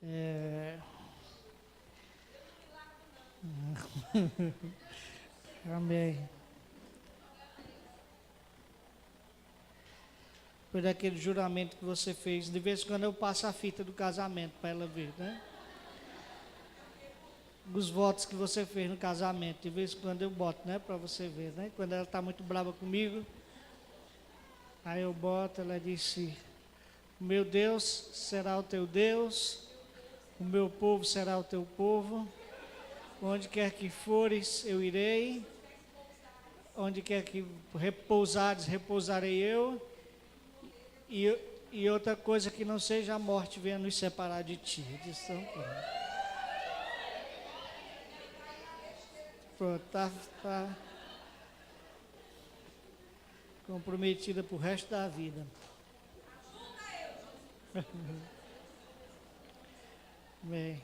É... Amém. Por aquele juramento que você fez. De vez em quando eu passo a fita do casamento para ela ver, né? Os votos que você fez no casamento. De vez em quando eu boto, né? Para você ver, né? Quando ela está muito brava comigo, aí eu boto, ela disse: o meu Deus será o teu Deus, o meu povo será o teu povo, onde quer que fores eu irei, onde quer que repousares, repousarei eu, e outra coisa que não seja a morte venha nos separar de ti. Eu disse: pronto, tá comprometida pro resto da vida. Bem,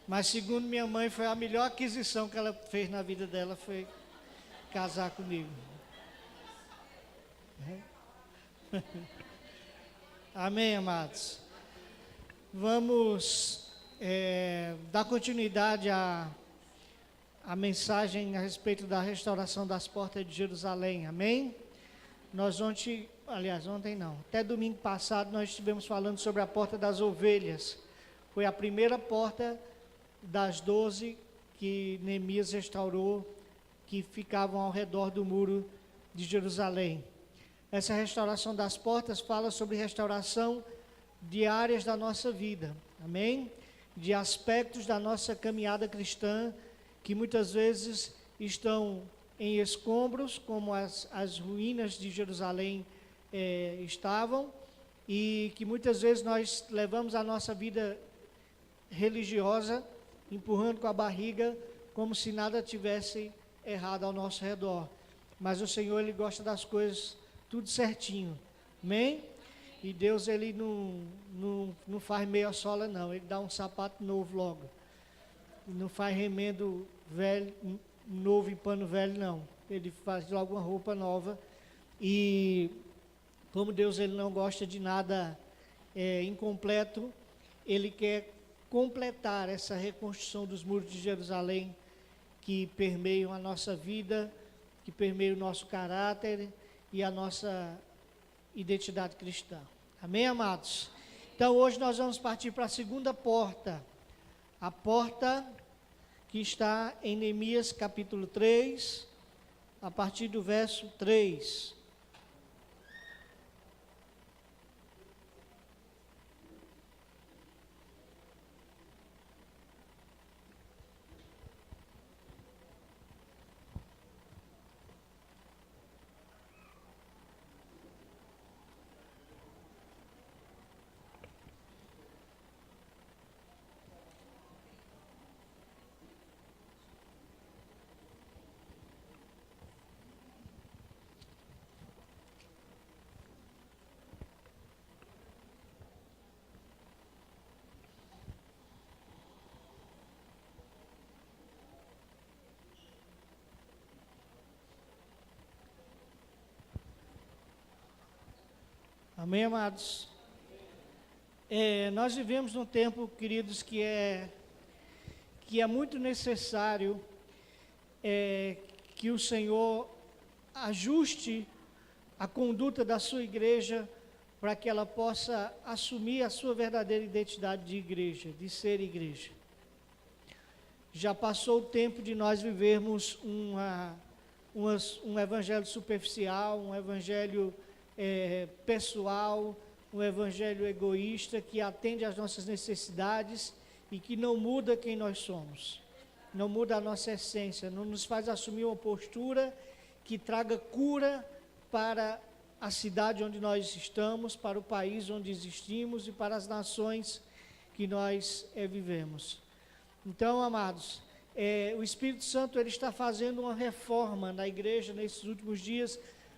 mas segundo minha mãe, foi a melhor aquisição que ela fez na vida dela, foi casar comigo. Amém, amados? Vamos dar continuidade à mensagem a respeito da restauração das portas de Jerusalém, amém? Nós ontem não, até domingo passado nós estivemos falando sobre a porta das ovelhas. Foi a primeira porta das 12 que Neemias restaurou, que ficavam ao redor do muro de Jerusalém. Essa restauração das portas fala sobre restauração de áreas da nossa vida, amém? De aspectos da nossa caminhada cristã, que muitas vezes estão em escombros, como as ruínas de Jerusalém estavam, e que muitas vezes nós levamos a nossa vida religiosa, empurrando com a barriga, como se nada tivesse errado ao nosso redor. Mas o Senhor, Ele gosta das coisas tudo certinho, amém? E Deus, Ele não faz meia sola não, Ele dá um sapato novo logo. Não faz remendo velho, novo em pano velho não, Ele faz logo uma roupa nova. E como Deus, Ele não gosta de nada incompleto, Ele quer completar essa reconstrução dos muros de Jerusalém, que permeiam a nossa vida, que permeiam o nosso caráter e a nossa identidade cristã. Amém, amados? Então hoje nós vamos partir para a segunda porta, a porta que está em Neemias capítulo 3, a partir do verso 3. Amém, amados? Nós vivemos num tempo, queridos, que é muito necessário que o Senhor ajuste a conduta da sua igreja para que ela possa assumir a sua verdadeira identidade de igreja, de ser igreja. Já passou o tempo de nós vivermos um evangelho superficial, um evangelho pessoal, um evangelho egoísta que atende às nossas necessidades e que não muda quem nós somos, não muda a nossa essência, não nos faz assumir uma postura que traga cura para a cidade onde nós estamos, para o país onde existimos e para as nações que nós vivemos. Então, amados, o Espírito Santo, ele está fazendo uma reforma na igreja nesses últimos dias,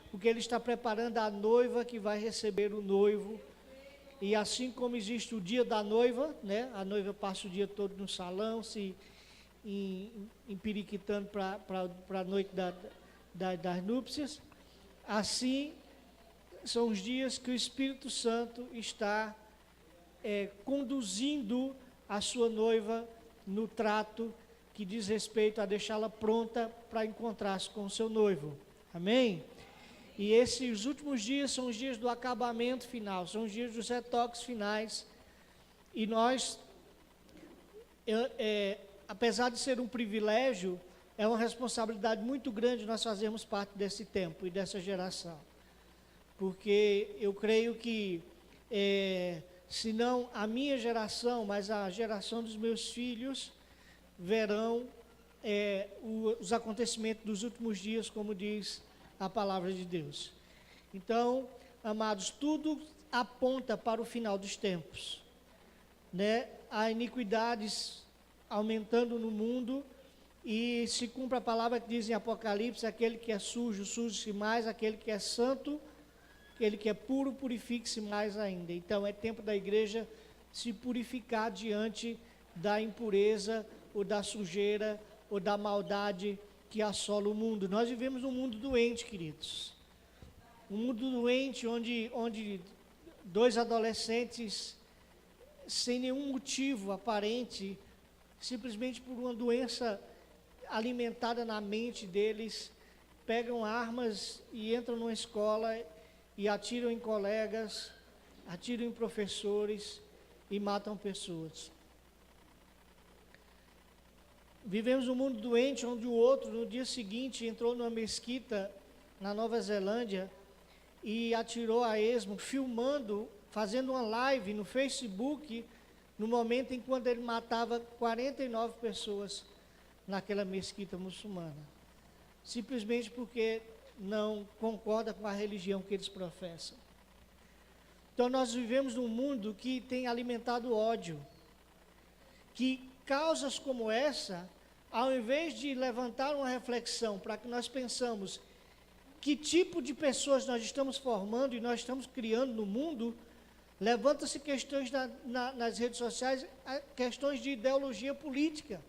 porque ele está preparando a noiva que vai receber o noivo. E assim como existe o dia da noiva, né? A noiva passa o dia todo no salão, se empiriquitando para a noite das núpcias. Assim são os dias que o Espírito Santo está conduzindo a sua noiva no trato que diz respeito a deixá-la pronta para encontrar-se com o seu noivo. Amém? E esses últimos dias são os dias do acabamento final, são os dias dos retoques finais. E nós, apesar de ser um privilégio, é uma responsabilidade muito grande nós fazermos parte desse tempo e dessa geração. Porque eu creio que, se não a minha geração, mas a geração dos meus filhos, verão os acontecimentos dos últimos dias, como diz a palavra de Deus. Então, amados, tudo aponta para o final dos tempos, né? Há iniquidades aumentando no mundo, e se cumpre a palavra que diz em Apocalipse: aquele que é sujo, suje-se mais; aquele que é santo, aquele que é puro, purifique-se mais ainda. Então é tempo da igreja se purificar diante da impureza, ou da sujeira, ou da maldade que assola o mundo. Nós vivemos num mundo doente, queridos. Um mundo doente onde dois adolescentes, sem nenhum motivo aparente, simplesmente por uma doença alimentada na mente deles, pegam armas e entram numa escola e atiram em colegas, atiram em professores e matam pessoas. Vivemos um mundo doente onde o outro, no dia seguinte, entrou numa mesquita na Nova Zelândia e atirou a esmo, filmando, fazendo uma live no Facebook, no momento em que ele matava 49 pessoas naquela mesquita muçulmana, simplesmente porque não concorda com a religião que eles professam. Então nós vivemos num mundo que tem alimentado ódio, que causas como essa, ao invés de levantar uma reflexão para que nós pensamos que tipo de pessoas nós estamos formando e nós estamos criando no mundo, levanta-se questões nas redes sociais, questões de ideologia política.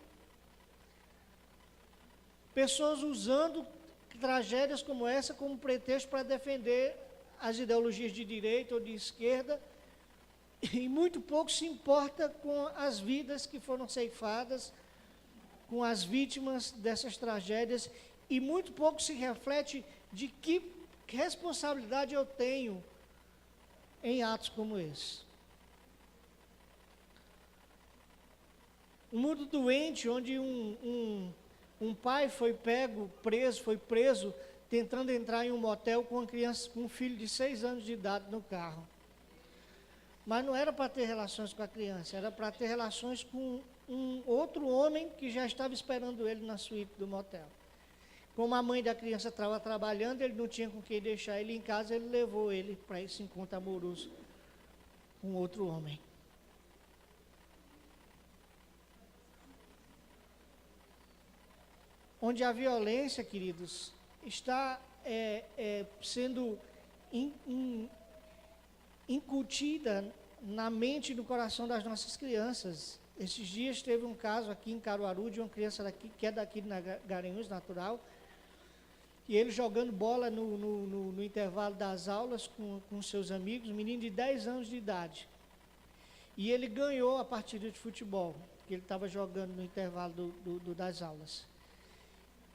Pessoas usando tragédias como essa como pretexto para defender as ideologias de direita ou de esquerda, e muito pouco se importa com as vidas que foram ceifadas, com as vítimas dessas tragédias, e muito pouco se reflete de que responsabilidade eu tenho em atos como esse. Um mundo doente, onde um pai foi preso, tentando entrar em um motel com um filho de 6 anos de idade no carro. Mas não era para ter relações com a criança, era para ter relações com um outro homem que já estava esperando ele na suíte do motel. Como a mãe da criança estava trabalhando, ele não tinha com quem deixar ele em casa, ele levou ele para esse encontro amoroso com outro homem. Onde a violência, queridos, está sendo incutida na mente e no coração das nossas crianças. Esses dias teve um caso aqui em Caruaru de uma criança daqui, que é daqui de Garanhuns, natural, e ele jogando bola no intervalo das aulas com seus amigos, um menino de 10 anos de idade. E ele ganhou a partida de futebol, que ele estava jogando no intervalo das aulas.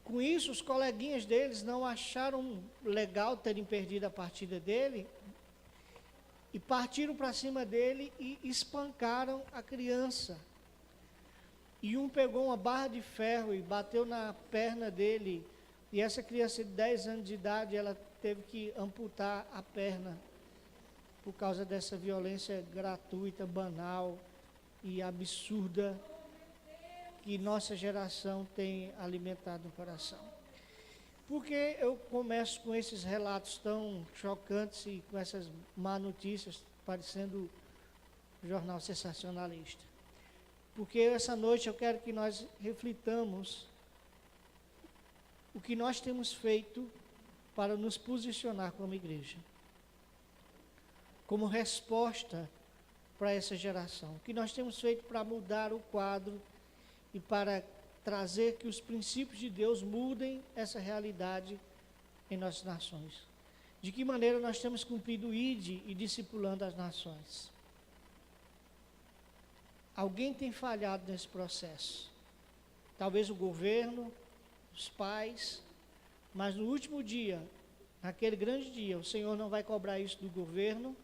Com isso, os coleguinhas deles não acharam legal terem perdido a partida dele, e partiram para cima dele e espancaram a criança. E um pegou uma barra de ferro e bateu na perna dele, e essa criança de 10 anos de idade, ela teve que amputar a perna, por causa dessa violência gratuita, banal e absurda, que nossa geração tem alimentado no coração. Por que eu começo com esses relatos tão chocantes e com essas má notícias, parecendo jornal sensacionalista? Porque essa noite eu quero que nós reflitamos o que nós temos feito para nos posicionar como igreja, como resposta para essa geração. O que nós temos feito para mudar o quadro e para trazer que os princípios de Deus mudem essa realidade em nossas nações. De que maneira nós temos cumprido o ID e discipulando as nações. Alguém tem falhado nesse processo. Talvez o governo, os pais, mas no último dia, naquele grande dia, o Senhor não vai cobrar isso do governo,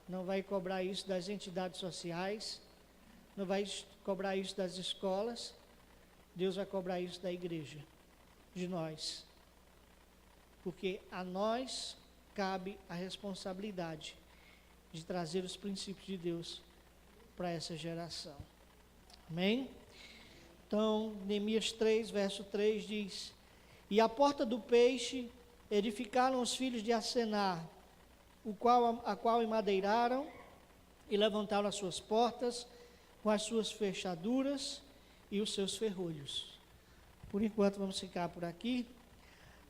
não vai cobrar isso das entidades sociais, não vai cobrar isso das escolas, Deus vai cobrar isso da igreja, de nós. Porque a nós cabe a responsabilidade de trazer os princípios de Deus para essa geração. Amém? Então, Neemias 3, verso 3 diz: E a porta do peixe edificaram os filhos de Asenar, a qual emadeiraram e levantaram as suas portas com as suas fechaduras e os seus ferrolhos. Por enquanto vamos ficar por aqui.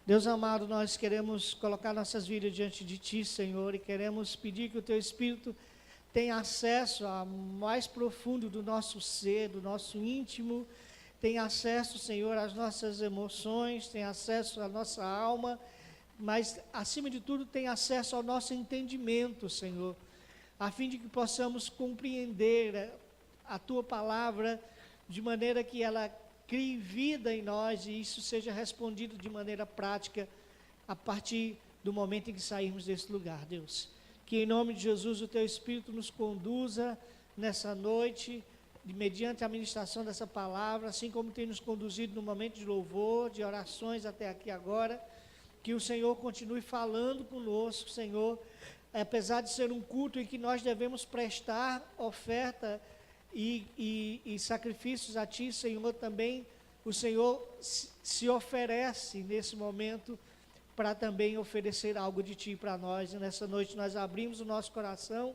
Deus amado, nós queremos colocar nossas vidas diante de Ti, Senhor, e queremos pedir que o Teu Espírito tenha acesso ao mais profundo do nosso ser, do nosso íntimo, tenha acesso, Senhor, às nossas emoções, tenha acesso à nossa alma, mas, acima de tudo, tenha acesso ao nosso entendimento, Senhor, a fim de que possamos compreender a Tua palavra de maneira que ela crie vida em nós e isso seja respondido de maneira prática a partir do momento em que sairmos desse lugar, Deus. Que em nome de Jesus o Teu Espírito nos conduza nessa noite, mediante a ministração dessa palavra, assim como tem nos conduzido no momento de louvor, de orações até aqui agora, que o Senhor continue falando conosco, Senhor, apesar de ser um culto em que nós devemos prestar oferta e sacrifícios a Ti, Senhor, também o Senhor se oferece nesse momento para também oferecer algo de Ti para nós, e nessa noite nós abrimos o nosso coração,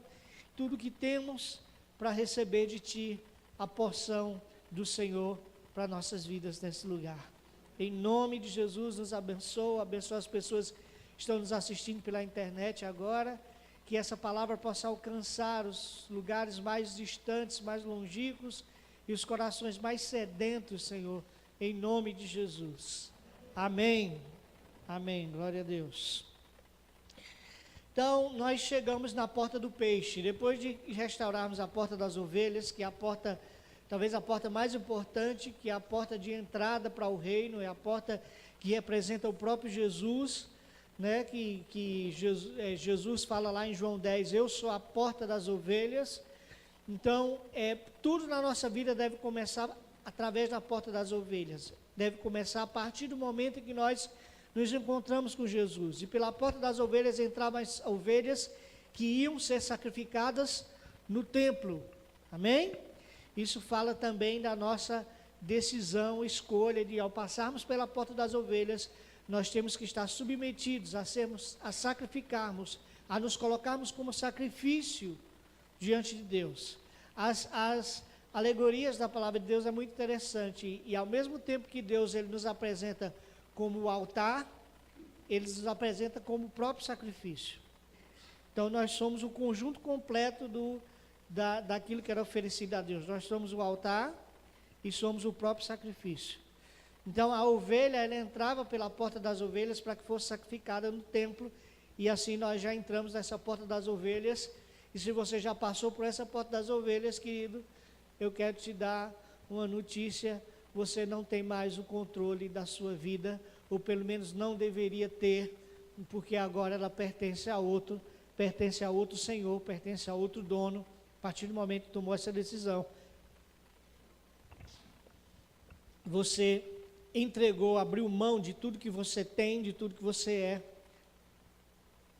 tudo que temos para receber de Ti, a porção do Senhor para nossas vidas nesse lugar. Em nome de Jesus, nos abençoa as pessoas que estão nos assistindo pela internet agora, que essa palavra possa alcançar os lugares mais distantes, mais longínquos e os corações mais sedentos, Senhor, em nome de Jesus. Amém. Amém. Glória a Deus. Então, nós chegamos na porta do peixe. Depois de restaurarmos a porta das ovelhas, que é a porta, talvez a porta mais importante, que é a porta de entrada para o reino, é a porta que representa o próprio Jesus, né, que Jesus fala lá em João 10, eu sou a porta das ovelhas. Então, tudo na nossa vida deve começar através da porta das ovelhas, deve começar a partir do momento em que nós nos encontramos com Jesus, e pela porta das ovelhas entravam as ovelhas que iam ser sacrificadas no templo, amém? Isso fala também da nossa decisão, escolha de, ao passarmos pela porta das ovelhas, nós temos que estar submetidos a sacrificarmos, a nos colocarmos como sacrifício diante de Deus. As alegorias da palavra de Deus é muito interessante, e ao mesmo tempo que Deus ele nos apresenta como o altar, ele nos apresenta como o próprio sacrifício. Então nós somos o conjunto completo daquilo que era oferecido a Deus. Nós somos o altar e somos o próprio sacrifício. Então a ovelha, ela entrava pela porta das ovelhas para que fosse sacrificada no templo, e assim nós já entramos nessa porta das ovelhas. E se você já passou por essa porta das ovelhas, querido, eu quero te dar uma notícia: você não tem mais o controle da sua vida, ou pelo menos não deveria ter, porque agora ela pertence a outro Senhor, pertence a outro dono, a partir do momento que tomou essa decisão. Você entregou, abriu mão de tudo que você tem, de tudo que você é,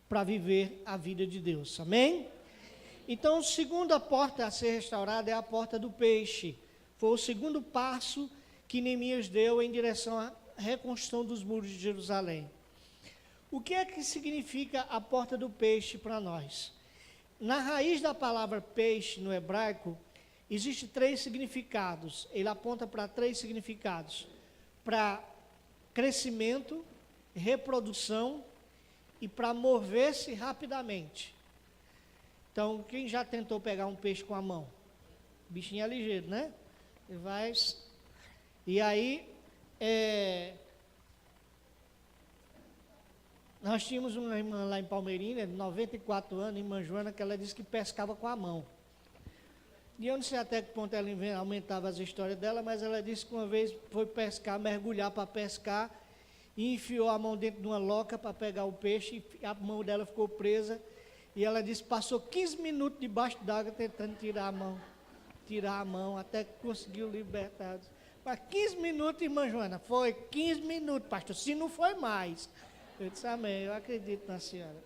para viver a vida de Deus, amém? Então, a segunda porta a ser restaurada é a porta do peixe. Foi o segundo passo que Neemias deu em direção à reconstrução dos muros de Jerusalém. O que é que significa a porta do peixe para nós? Na raiz da palavra peixe, no hebraico, existe 3 significados. Ele aponta para 3 significados: para crescimento, reprodução e para mover-se rapidamente. Então, quem já tentou pegar um peixe com a mão? O bichinho é ligeiro, né? Ele vai... E aí, nós tínhamos uma irmã lá em Palmeirinha, de 94 anos, irmã Joana, que ela disse que pescava com a mão. E eu não sei até que ponto ela aumentava as histórias dela, mas ela disse que uma vez foi pescar, mergulhar para pescar, e enfiou a mão dentro de uma loca para pegar o peixe, e a mão dela ficou presa, e ela disse que passou 15 minutos debaixo d'água tentando tirar a mão, até que conseguiu libertar. Mas 15 minutos, irmã Joana, foi 15 minutos, pastor, se não foi mais. Eu disse, amém, eu acredito na senhora.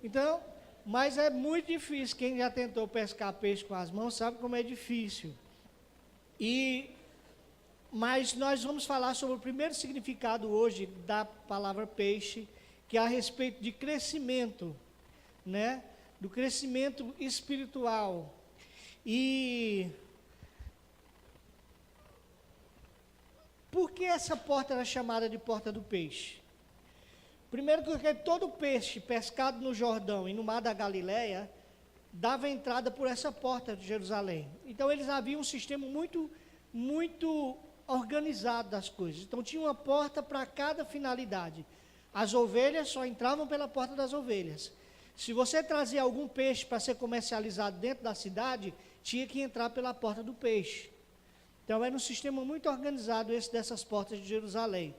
Então, mas é muito difícil, quem já tentou pescar peixe com as mãos sabe como é difícil. Mas nós vamos falar sobre o primeiro significado hoje da palavra peixe, que é a respeito de crescimento, né? Do crescimento espiritual. E por que essa porta era chamada de porta do peixe? Primeiro porque todo peixe pescado no Jordão e no mar da Galileia dava entrada por essa porta de Jerusalém. Então eles haviam um sistema muito organizado das coisas. Então tinha uma porta para cada finalidade. As ovelhas só entravam pela porta das ovelhas. Se você trazia algum peixe para ser comercializado dentro da cidade, tinha que entrar pela porta do peixe. Então era um sistema muito organizado esse dessas portas de Jerusalém.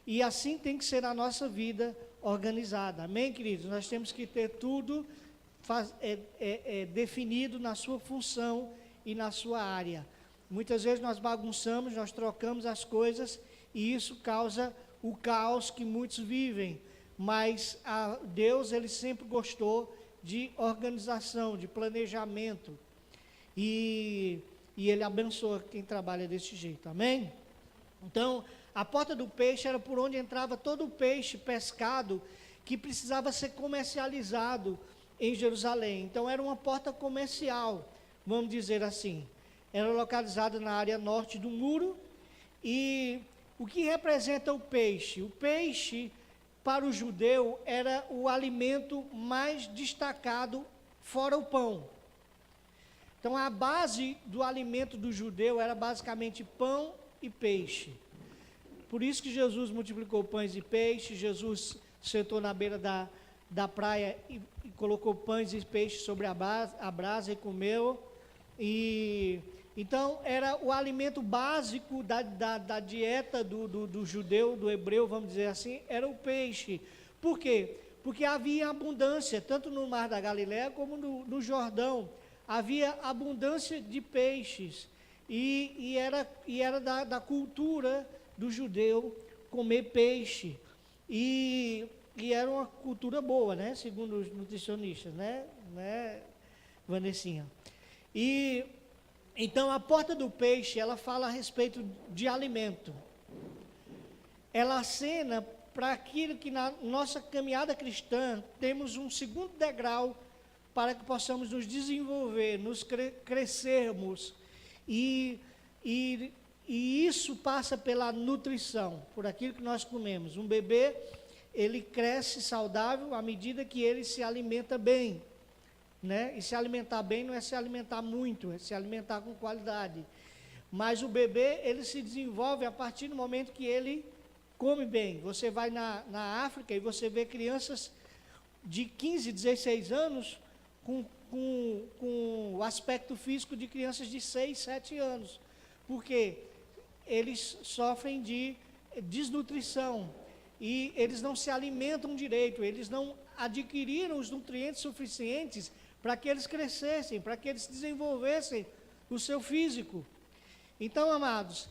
E assim tem que ser a nossa vida organizada. Amém, queridos? Nós temos que ter tudo definido na sua função e na sua área. Muitas vezes nós bagunçamos, nós trocamos as coisas e isso causa o caos que muitos vivem. Mas Deus, ele sempre gostou de organização, de planejamento. E ele abençoa quem trabalha desse jeito. Amém? Então, a porta do peixe era por onde entrava todo o peixe pescado que precisava ser comercializado em Jerusalém. Então, era uma porta comercial, vamos dizer assim. Era localizada na área norte do muro. E o que representa o peixe? O peixe, para o judeu, era o alimento mais destacado, fora o pão. Então, a base do alimento do judeu era basicamente pão e peixe. Por isso que Jesus multiplicou pães e peixes, Jesus sentou na beira da praia e colocou pães e peixes sobre a brasa e comeu. Então, era o alimento básico da dieta do judeu, do hebreu, vamos dizer assim, era o peixe. Por quê? Porque havia abundância, tanto no mar da Galileia como no Jordão. Havia abundância de peixes. E era da cultura do judeu comer peixe. E era uma cultura boa, né? Segundo os nutricionistas, né, Vanessinha? Então, a porta do peixe, ela fala a respeito de alimento. Ela acena para aquilo que na nossa caminhada cristã temos um segundo degrau para que possamos nos desenvolver, nos crescermos. E isso passa pela nutrição, por aquilo que nós comemos. Um bebê, ele cresce saudável à medida que ele se alimenta bem. Né? E se alimentar bem não é se alimentar muito, é se alimentar com qualidade. Mas o bebê, ele se desenvolve a partir do momento que ele come bem. Você vai na África e você vê crianças de 15, 16 anos com o aspecto físico de crianças de 6, 7 anos. Porque eles sofrem de desnutrição e eles não se alimentam direito, eles não adquiriram os nutrientes suficientes para que eles crescessem, para que eles desenvolvessem o seu físico. Então, amados,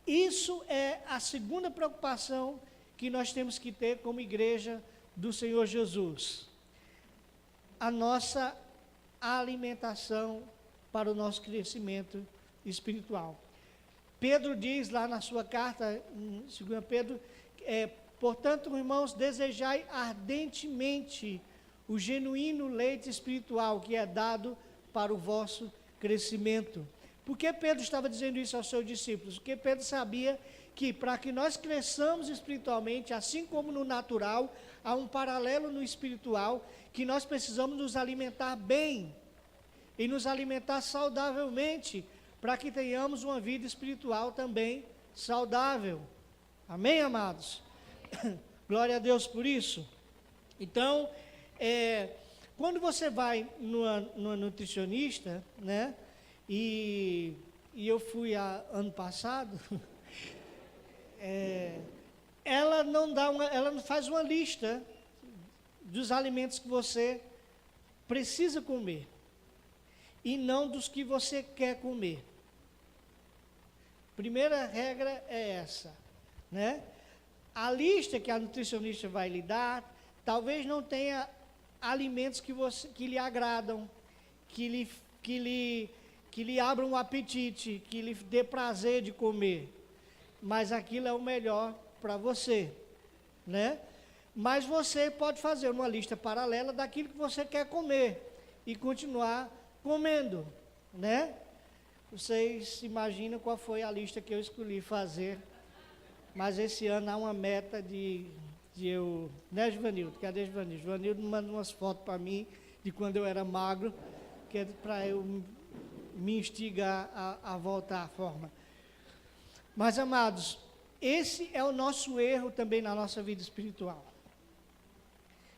isso é a segunda preocupação que nós temos que ter como igreja do Senhor Jesus. A nossa alimentação para o nosso crescimento espiritual. Pedro diz lá na sua carta, em 2 Pedro, portanto, irmãos, desejai ardentemente o genuíno leite espiritual que é dado para o vosso crescimento. Por que Pedro estava dizendo isso aos seus discípulos? Porque Pedro sabia que para que nós cresçamos espiritualmente, assim como no natural, há um paralelo no espiritual, que nós precisamos nos alimentar bem e nos alimentar saudavelmente, para que tenhamos uma vida espiritual também saudável. Amém, amados? Glória a Deus por isso. Então, quando você vai numa nutricionista, né? E eu fui ano passado, ela não faz uma lista dos alimentos que você precisa comer e não dos que você quer comer. Primeira regra é essa, né? A lista que a nutricionista vai lhe dar, talvez não tenha alimentos que lhe agradam, que lhe abram o apetite, que lhe dê prazer de comer, mas aquilo é o melhor para você, né? Mas você pode fazer uma lista paralela daquilo que você quer comer e continuar comendo, né? Vocês imaginam qual foi a lista que eu escolhi fazer, mas esse ano há uma meta de eu, né, Givanildo? Cadê Givanildo? Givanildo manda umas fotos para mim de quando eu era magro, que é para eu me instigar a voltar à forma. Mas, amados, esse é o nosso erro também na nossa vida espiritual.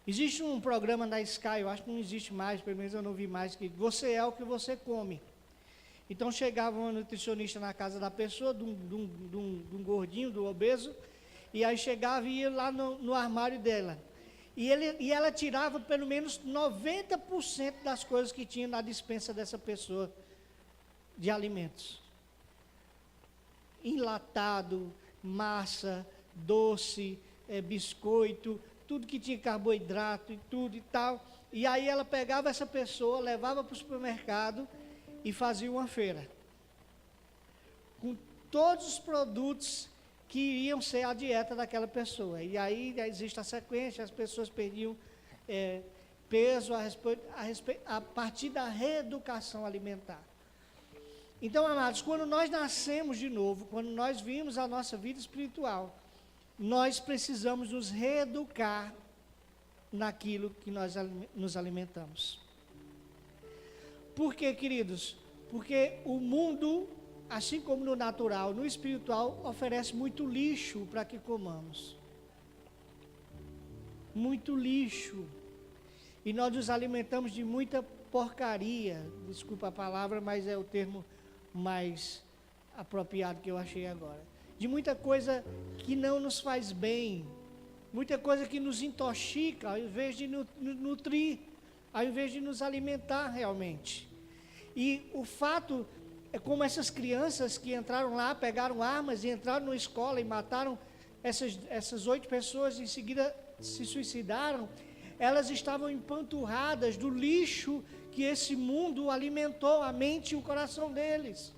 Existe um programa na Sky, eu acho que não existe mais, pelo menos eu não vi mais, que você é o que você come. Então chegava uma nutricionista na casa da pessoa, de um gordinho, do obeso, e aí chegava e ia lá no armário dela. E ela tirava pelo menos 90% das coisas que tinha na despensa dessa pessoa, de alimentos. Enlatado, massa, doce, biscoito, tudo que tinha carboidrato e tudo e tal. E aí ela pegava essa pessoa, levava para o supermercado e fazia uma feira com todos os produtos que iriam ser a dieta daquela pessoa. E aí existe a sequência, as pessoas perdiam peso a partir da reeducação alimentar. Então, amados, quando nós nascemos de novo, quando nós vimos a nossa vida espiritual, nós precisamos nos reeducar naquilo que nós nos alimentamos. Por quê, queridos? Porque o mundo, assim como no natural, no espiritual, oferece muito lixo para que comamos. Muito lixo. E nós nos alimentamos de muita porcaria. Desculpa a palavra, mas é o termo mais apropriado que eu achei agora. De muita coisa que não nos faz bem. Muita coisa que nos intoxica, ao invés de nutrir, ao invés de nos alimentar realmente. E o fato é como essas crianças que entraram lá, pegaram armas e entraram na escola e mataram essas 8 pessoas e em seguida se suicidaram, elas estavam empanturradas do lixo que esse mundo alimentou a mente e o coração deles.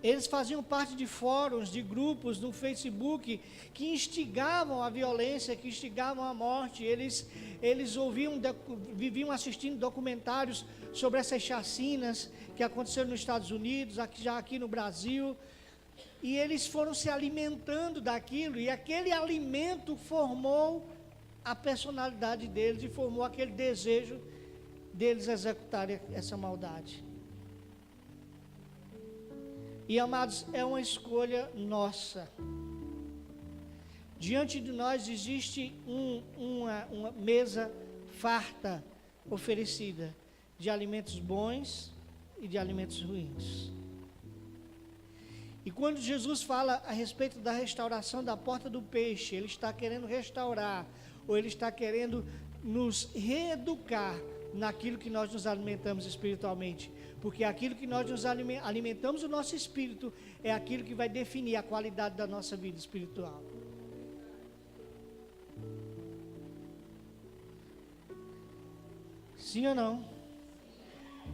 Eles faziam parte de fóruns, de grupos no Facebook que instigavam a violência, que instigavam a morte. Eles viviam assistindo documentários sobre essas chacinas que aconteceram nos Estados Unidos, já aqui no Brasil. E eles foram se alimentando daquilo, e aquele alimento formou a personalidade deles e formou aquele desejo deles executarem essa maldade. E, amados, é uma escolha nossa. Diante de nós existe uma mesa farta oferecida de alimentos bons e de alimentos ruins. E quando Jesus fala a respeito da restauração da porta do peixe, Ele está querendo restaurar, ou Ele está querendo nos reeducar naquilo que nós nos alimentamos espiritualmente. Porque aquilo que nós nos alimentamos o nosso espírito é aquilo que vai definir a qualidade da nossa vida espiritual. Sim ou não?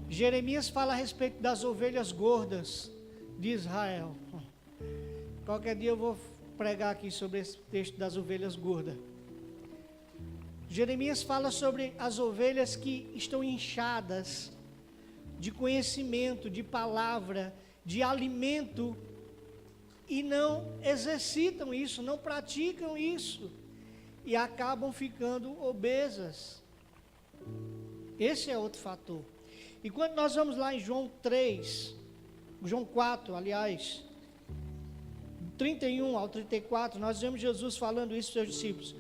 Jeremias fala a respeito das ovelhas gordas de Israel. Qualquer dia eu vou pregar aqui sobre esse texto das ovelhas gordas. Jeremias fala sobre as ovelhas que estão inchadas de conhecimento, de palavra, de alimento, e não exercitam isso, não praticam isso, e acabam ficando obesas. Esse é outro fator. E quando nós vamos lá em João 4, aliás, 31 ao 34, nós vemos Jesus falando isso para os seus discípulos.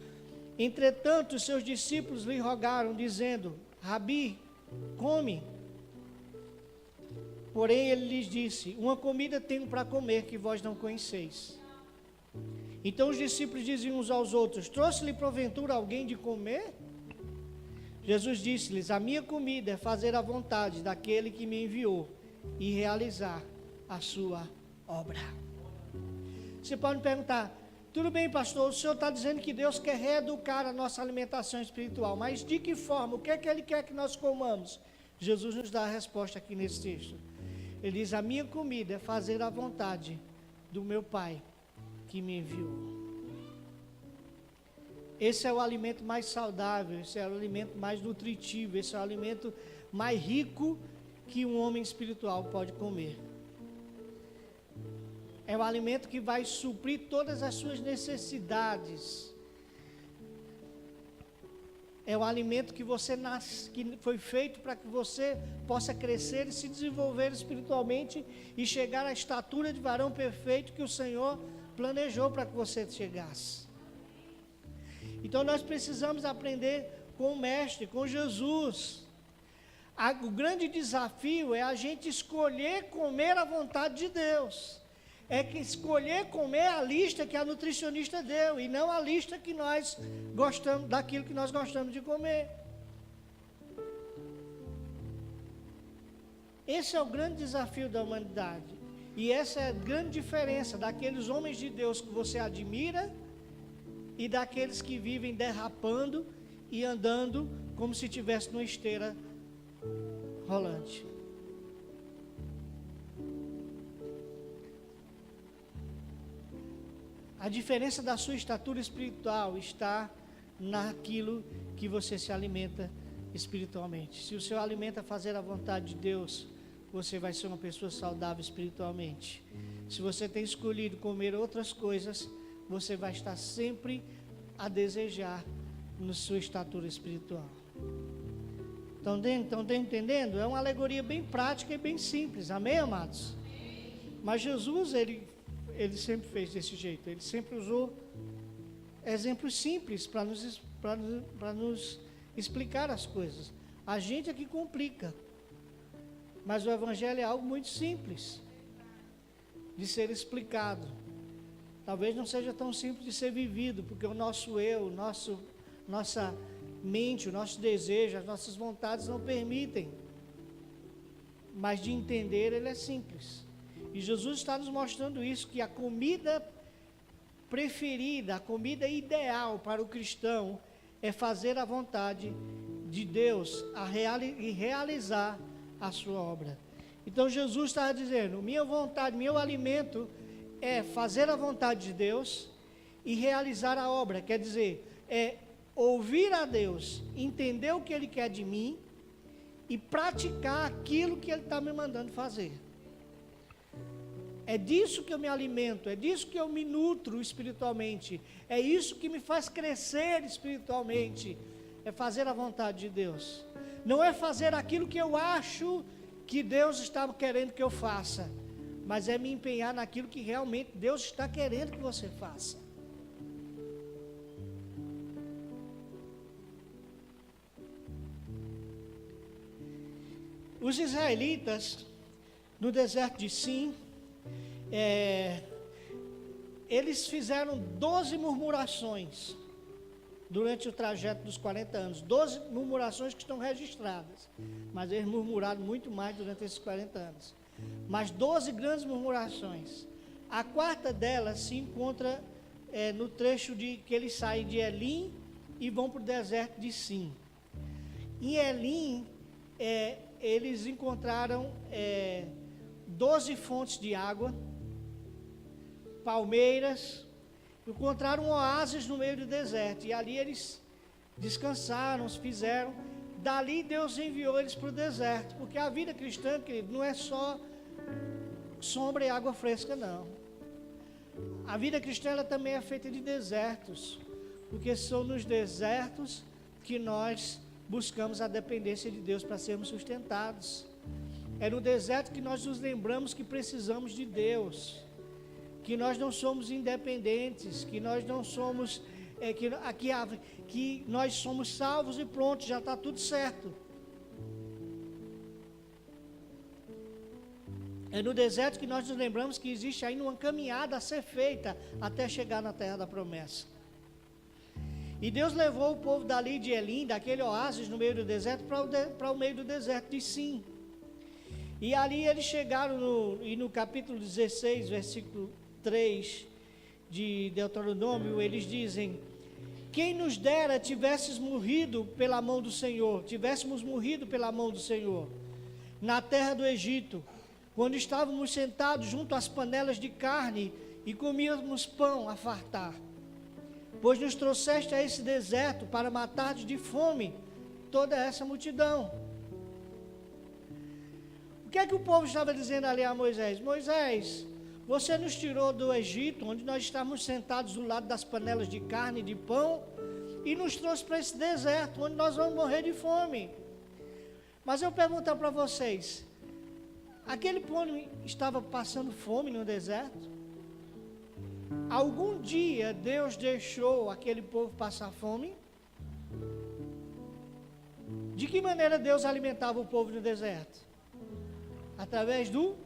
Entretanto, os seus discípulos lhe rogaram, dizendo: Rabi, come. Porém, ele lhes disse: uma comida tenho para comer que vós não conheceis. Então os discípulos diziam uns aos outros: trouxe-lhe porventura alguém de comer? Jesus disse-lhes: a minha comida é fazer a vontade daquele que me enviou e realizar a sua obra. Você pode me perguntar: tudo bem, pastor, o senhor está dizendo que Deus quer reeducar a nossa alimentação espiritual, mas de que forma? O que é que Ele quer que nós comamos? Jesus nos dá a resposta aqui nesse texto. Ele diz: a minha comida é fazer a vontade do meu Pai que me enviou. Esse é o alimento mais saudável, esse é o alimento mais nutritivo, esse é o alimento mais rico que um homem espiritual pode comer. É o alimento que vai suprir todas as suas necessidades. É o alimento que você nasce, que foi feito para que você possa crescer e se desenvolver espiritualmente e chegar à estatura de varão perfeito que o Senhor planejou para que você chegasse. Então nós precisamos aprender com o Mestre, com Jesus. O grande desafio é a gente escolher comer a vontade de Deus. É que escolher comer a lista que a nutricionista deu e não a lista que nós gostamos, daquilo que nós gostamos de comer. Esse é o grande desafio da humanidade. E essa é a grande diferença daqueles homens de Deus que você admira e daqueles que vivem derrapando e andando como se estivesse numa esteira rolante. A diferença da sua estatura espiritual está naquilo que você se alimenta espiritualmente. Se o seu alimento é fazer a vontade de Deus, você vai ser uma pessoa saudável espiritualmente. Se você tem escolhido comer outras coisas, você vai estar sempre a desejar na sua estatura espiritual. Estão entendendo? É uma alegoria bem prática e bem simples. Amém, amados? Mas Jesus, ele sempre fez desse jeito. Ele sempre usou exemplos simples para nos explicar as coisas. A gente é que complica. Mas o Evangelho é algo muito simples de ser explicado. Talvez não seja tão simples de ser vivido, porque o nosso eu, nossa mente, o nosso desejo, as nossas vontades não permitem. Mas de entender, ele é simples. E Jesus está nos mostrando isso, que a comida preferida, a comida ideal para o cristão é fazer a vontade de Deus e realizar a sua obra. Então Jesus está dizendo: minha vontade, meu alimento é fazer a vontade de Deus e realizar a obra. Quer dizer, é ouvir a Deus, entender o que Ele quer de mim e praticar aquilo que Ele está me mandando fazer. É disso que eu me alimento, é disso que eu me nutro espiritualmente, é isso que me faz crescer espiritualmente, é fazer a vontade de Deus. Não é fazer aquilo que eu acho que Deus está querendo que eu faça, mas é me empenhar naquilo que realmente Deus está querendo que você faça. Os israelitas, no deserto de Sim, eles fizeram 12 murmurações durante o trajeto dos 40 anos. 12 murmurações que estão registradas, mas eles murmuraram muito mais durante esses 40 anos. Mas 12 grandes murmurações. A quarta delas se encontra no trecho que eles saem de Elim e vão para o deserto de Sim. Em Elim, eles encontraram 12 fontes de água, palmeiras, encontraram um oásis no meio do deserto, e ali eles descansaram, fizeram. Dali Deus enviou eles para o deserto, porque a vida cristã, querido, não é só sombra e água fresca, não. A vida cristã, ela também é feita de desertos, porque são nos desertos que nós buscamos a dependência de Deus para sermos sustentados. É no deserto que nós nos lembramos que precisamos de Deus, que nós não somos independentes, que nós não somos que nós somos salvos e pronto, já está tudo certo. É no deserto que nós nos lembramos que existe ainda uma caminhada a ser feita até chegar na terra da promessa. E Deus levou o povo dali de Elim, daquele oásis no meio do deserto, para o meio do deserto de Sim. E ali eles chegaram no capítulo 16, versículo 3 de Deuteronômio, eles dizem: quem nos dera tivéssemos morrido pela mão do Senhor, na terra do Egito, quando estávamos sentados junto às panelas de carne e comíamos pão a fartar. Pois nos trouxeste a esse deserto para matar de fome toda essa multidão. O que é que o povo estava dizendo ali a Moisés? Moisés, você nos tirou do Egito, onde nós estávamos sentados do lado das panelas de carne e de pão, e nos trouxe para esse deserto, onde nós vamos morrer de fome. Mas eu pergunto para vocês, aquele povo estava passando fome no deserto? Algum dia Deus deixou aquele povo passar fome? De que maneira Deus alimentava o povo no deserto? Através do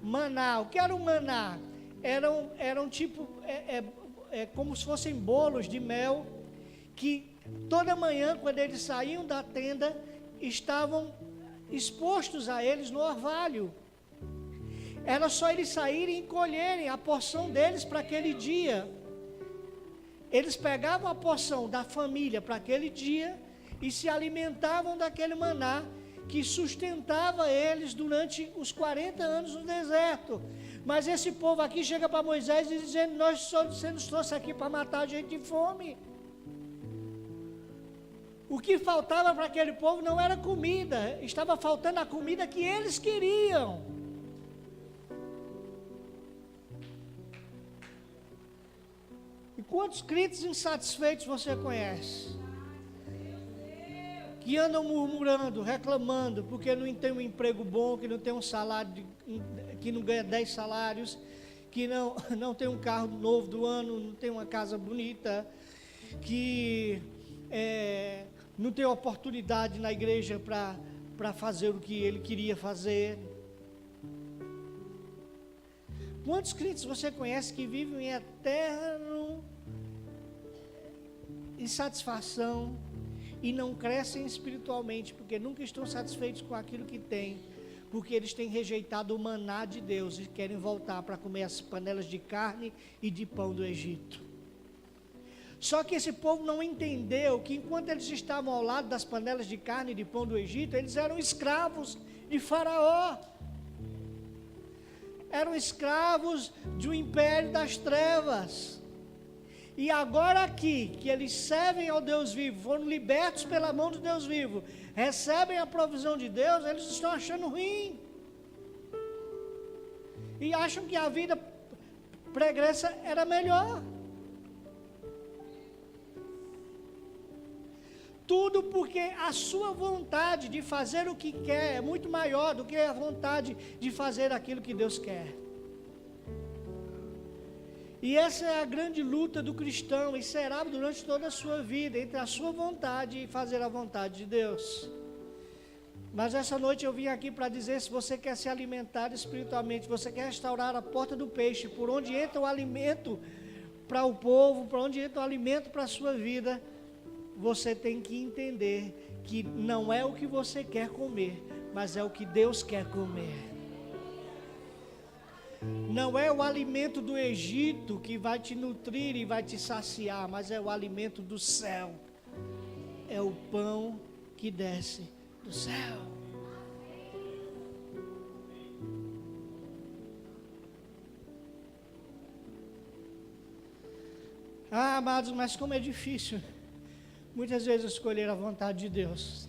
maná. O que era o maná? Eram tipo, como se fossem bolos de mel, que toda manhã, quando eles saíam da tenda, estavam expostos a eles no orvalho. Era só eles saírem e colherem a porção deles para aquele dia. Eles pegavam a porção da família para aquele dia e se alimentavam daquele maná que sustentava eles durante os 40 anos no deserto. Mas esse povo aqui chega para Moisés e dizendo: você nos trouxe aqui para matar a gente de fome. O que faltava para aquele povo não era comida, estava faltando a comida que eles queriam. E quantos crentes insatisfeitos você conhece? Que andam murmurando, reclamando, porque não tem um emprego bom, que não tem um salário, que não ganha 10 salários, que não tem um carro novo do ano, não tem uma casa bonita, que não tem oportunidade na igreja para fazer o que ele queria fazer. Quantos crentes você conhece que vivem em eterno insatisfação e não crescem espiritualmente, porque nunca estão satisfeitos com aquilo que têm, porque eles têm rejeitado o maná de Deus e querem voltar para comer as panelas de carne e de pão do Egito. Só que esse povo não entendeu que enquanto eles estavam ao lado das panelas de carne e de pão do Egito, eles eram escravos de Faraó. Eram escravos do império das trevas. E agora aqui, que eles servem ao Deus vivo, foram libertos pela mão do Deus vivo, recebem a provisão de Deus, eles estão achando ruim. E acham que a vida pregressa era melhor. Tudo porque a sua vontade de fazer o que quer é muito maior do que a vontade de fazer aquilo que Deus quer. E essa é a grande luta do cristão, e será durante toda a sua vida, entre a sua vontade e fazer a vontade de Deus. Mas essa noite eu vim aqui para dizer, se você quer se alimentar espiritualmente, você quer restaurar a porta do peixe, por onde entra o alimento para o povo, por onde entra o alimento para a sua vida, você tem que entender que não é o que você quer comer, mas é o que Deus quer comer. Não é o alimento do Egito que vai te nutrir e vai te saciar, mas é o alimento do céu. É o pão que desce do céu. Ah, amados, mas como é difícil muitas vezes escolher a vontade de Deus.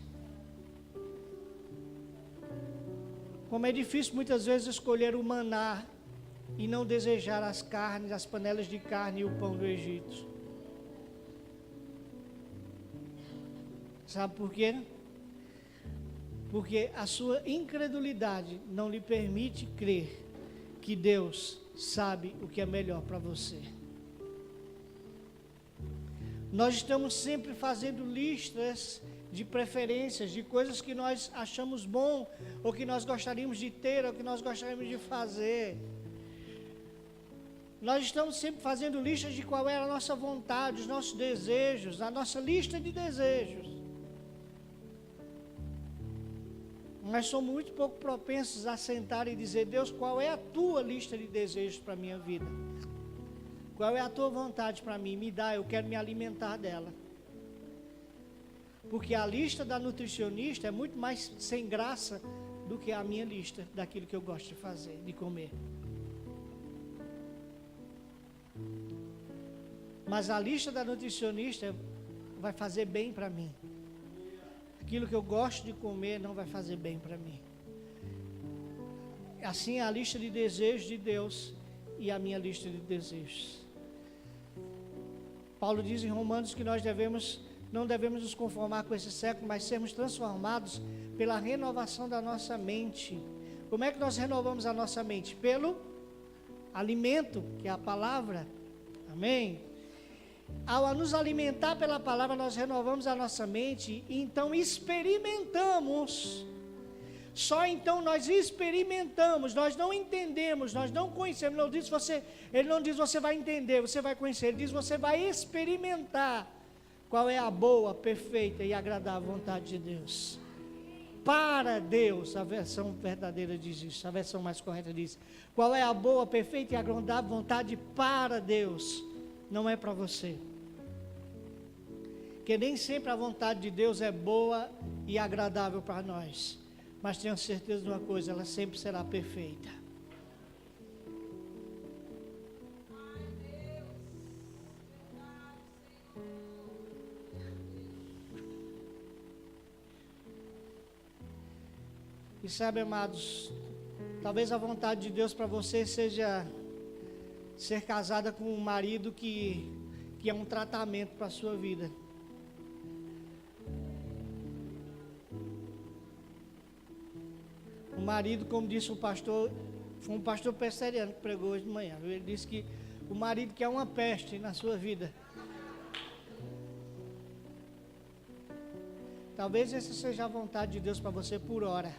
Como é difícil muitas vezes escolher o maná e não desejar as carnes, as panelas de carne e o pão do Egito. Sabe por quê? Porque a sua incredulidade não lhe permite crer que Deus sabe o que é melhor para você. Nós estamos sempre fazendo listas de preferências, de coisas que nós achamos bom, ou que nós gostaríamos de ter, ou que nós gostaríamos de fazer. Nós estamos sempre fazendo listas de qual é a nossa vontade, os nossos desejos, a nossa lista de desejos. Nós somos muito pouco propensos a sentar e dizer: Deus, qual é a tua lista de desejos para a minha vida? Qual é a tua vontade para mim? Me dá, eu quero me alimentar dela. Porque a lista da nutricionista é muito mais sem graça do que a minha lista daquilo que eu gosto de fazer, de comer. Mas a lista da nutricionista vai fazer bem para mim. Aquilo que eu gosto de comer não vai fazer bem para mim. Assim é a lista de desejos de Deus e a minha lista de desejos. Paulo diz em Romanos que nós não devemos nos conformar com esse século, mas sermos transformados pela renovação da nossa mente. Como é que nós renovamos a nossa mente? Pelo alimento, que é a palavra. Amém? Ao nos alimentar pela palavra, nós renovamos a nossa mente e então experimentamos. Só então nós experimentamos, nós não entendemos, nós não conhecemos. Ele não diz você vai entender, você vai conhecer. Ele diz você vai experimentar qual é a boa, perfeita e agradável vontade de Deus. Para Deus, a versão verdadeira diz isso, a versão mais correta diz: qual é a boa, perfeita e agradável vontade para Deus, não é para você. Porque nem sempre a vontade de Deus é boa e agradável para nós. Mas tenho certeza de uma coisa, ela sempre será perfeita. E sabe, amados, talvez a vontade de Deus para você seja ser casada com um marido que é um tratamento para a sua vida. O marido, como disse o pastor, foi um pastor presbiteriano que pregou hoje de manhã. Ele disse que o marido quer uma peste na sua vida. Talvez essa seja a vontade de Deus para você por hora.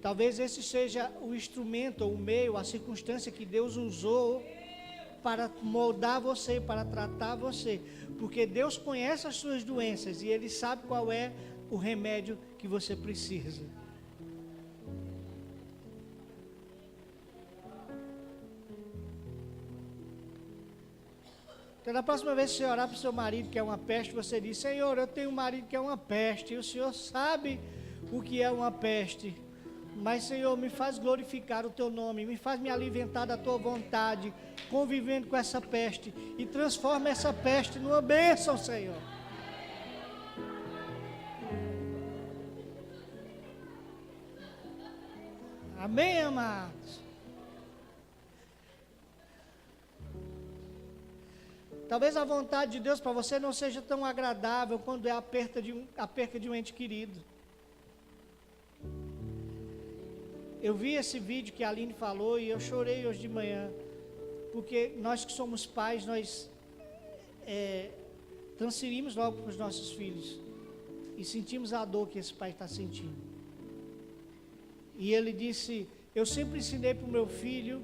Talvez esse seja o instrumento, o meio, a circunstância que Deus usou para moldar você, para tratar você. Porque Deus conhece as suas doenças e Ele sabe qual é o remédio que você precisa. Então, na próxima vez que você orar para o seu marido que é uma peste, você diz: Senhor, eu tenho um marido que é uma peste, e o Senhor sabe o que é uma peste, mas, Senhor, me faz glorificar o Teu nome, me faz me alimentar da Tua vontade, convivendo com essa peste, e transforma essa peste numa bênção, Senhor. Amém, amados? Talvez a vontade de Deus para você não seja tão agradável quando é a perca de um ente querido. Eu vi esse vídeo que a Aline falou e eu chorei hoje de manhã, porque nós que somos pais, nós transferimos logo para os nossos filhos e sentimos a dor que esse pai está sentindo. E ele disse: eu sempre ensinei para o meu filho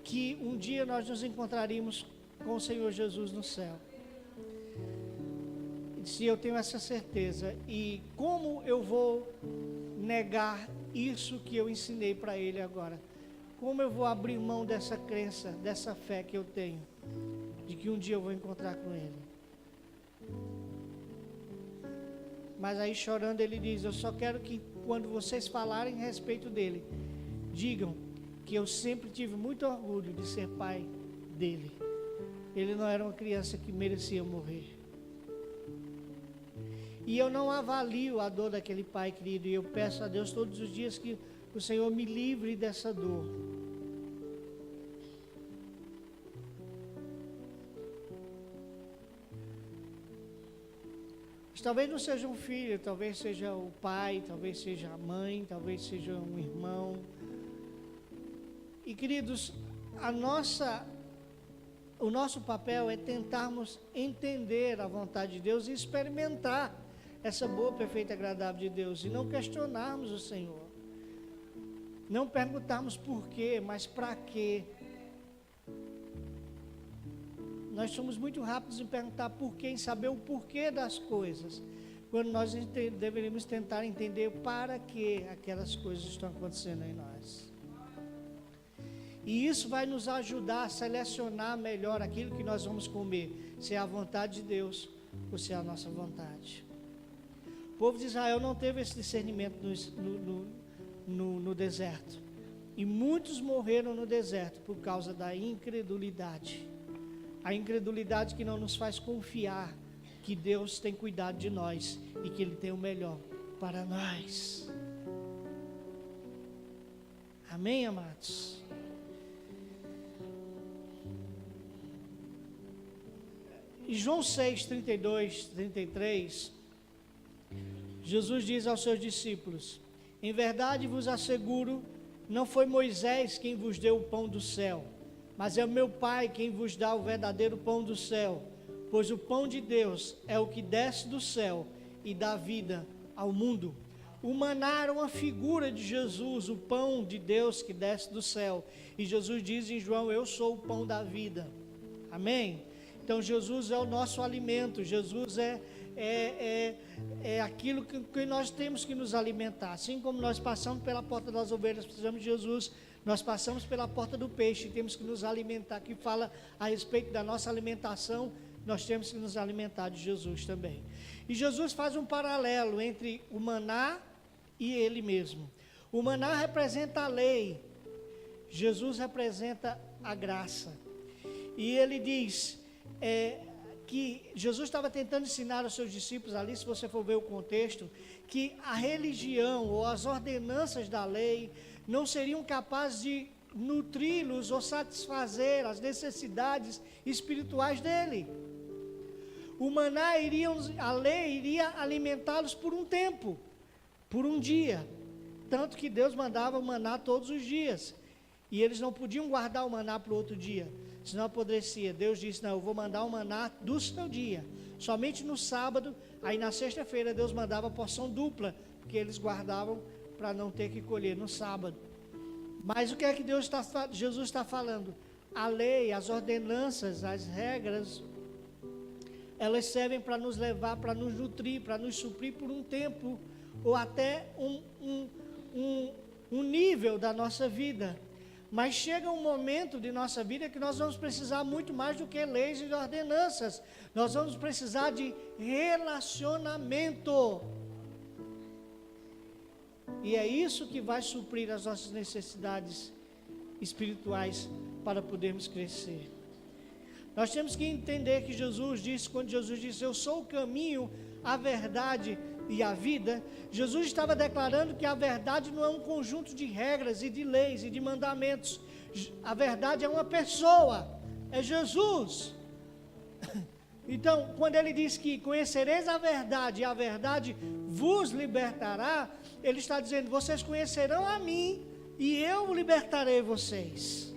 que um dia nós nos encontraríamos com o Senhor Jesus no céu. Se eu tenho essa certeza, e como eu vou negar isso que eu ensinei para ele agora? Como eu vou abrir mão dessa crença, dessa fé que eu tenho, de que um dia eu vou encontrar com ele? Mas aí, chorando, ele diz: eu só quero que quando vocês falarem a respeito dele, digam que eu sempre tive muito orgulho de ser pai dele. Ele não era uma criança que merecia morrer. E eu não avalio a dor daquele pai querido. E eu peço a Deus todos os dias que o Senhor me livre dessa dor. Mas talvez não seja um filho, talvez seja o pai, talvez seja a mãe, talvez seja um irmão. E, queridos, a nossa o nosso papel é tentarmos entender a vontade de Deus e experimentar essa boa, perfeita e agradável de Deus, e não questionarmos o Senhor. Não perguntarmos por quê, mas para quê. Nós somos muito rápidos em perguntar por quê, em saber o porquê das coisas, quando nós deveríamos tentar entender para que aquelas coisas estão acontecendo em nós. E isso vai nos ajudar a selecionar melhor aquilo que nós vamos comer, se é a vontade de Deus ou se é a nossa vontade. O povo de Israel não teve esse discernimento no deserto. E muitos morreram no deserto por causa da incredulidade. A incredulidade que não nos faz confiar que Deus tem cuidado de nós e que Ele tem o melhor para nós. Amém, amados? Em João 6, 32, 33, Jesus diz aos seus discípulos: em verdade vos asseguro, não foi Moisés quem vos deu o pão do céu, mas é o meu Pai quem vos dá o verdadeiro pão do céu, pois o pão de Deus é o que desce do céu e dá vida ao mundo. O maná era uma figura de Jesus, o pão de Deus que desce do céu. E Jesus diz em João: eu sou o pão da vida. Amém? Então Jesus é o nosso alimento, Jesus é aquilo que nós temos que nos alimentar. Assim como nós passamos pela porta das ovelhas, precisamos de Jesus, nós passamos pela porta do peixe, temos que nos alimentar, que fala a respeito da nossa alimentação, nós temos que nos alimentar de Jesus também. E Jesus faz um paralelo entre o maná e Ele mesmo. O maná representa a lei, Jesus representa a graça. E Ele diz que Jesus estava tentando ensinar aos seus discípulos ali, se você for ver o contexto, que a religião ou as ordenanças da lei não seriam capazes de nutri-los ou satisfazer as necessidades espirituais dele. O maná a lei iria alimentá-los por um tempo, por um dia, tanto que Deus mandava o maná todos os dias, e eles não podiam guardar o maná para o outro dia, senão apodrecia. Deus disse: não, eu vou mandar o maná do seu dia, somente no sábado. Aí na sexta-feira Deus mandava a porção dupla, porque eles guardavam para não ter que colher no sábado. Mas o que é que Jesus está falando? A lei, as ordenanças, as regras, elas servem para nos levar, para nos nutrir, para nos suprir por um tempo, ou até um nível da nossa vida. Mas chega um momento de nossa vida que nós vamos precisar muito mais do que leis e ordenanças. Nós vamos precisar de relacionamento. E é isso que vai suprir as nossas necessidades espirituais para podermos crescer. Nós temos que entender que Jesus disse, quando Jesus disse: eu sou o caminho, a verdade e a vida, Jesus estava declarando que a verdade não é um conjunto de regras e de leis e de mandamentos. A verdade é uma pessoa, é Jesus. Então, quando ele diz que conhecereis a verdade e a verdade vos libertará, ele está dizendo: vocês conhecerão a mim e eu libertarei vocês.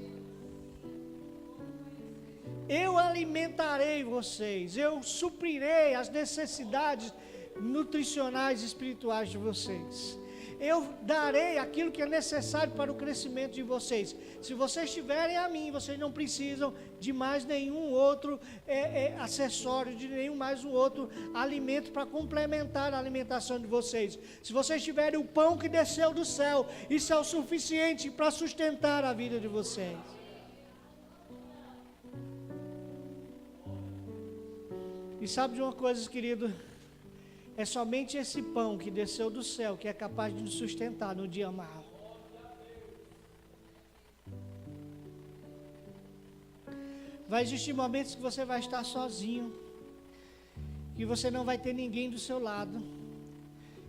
Eu alimentarei vocês, eu suprirei as necessidades nutricionais e espirituais de vocês. Eu darei aquilo que é necessário para o crescimento de vocês. Se vocês tiverem a mim, vocês não precisam de mais nenhum outro acessório, de nenhum mais um outro alimento para complementar a alimentação de vocês. Se vocês tiverem o pão que desceu do céu, isso é o suficiente para sustentar a vida de vocês. E sabe de uma coisa, querido? É somente esse pão que desceu do céu que é capaz de nos sustentar no dia mau. Vai existir momentos que você vai estar sozinho, que você não vai ter ninguém do seu lado,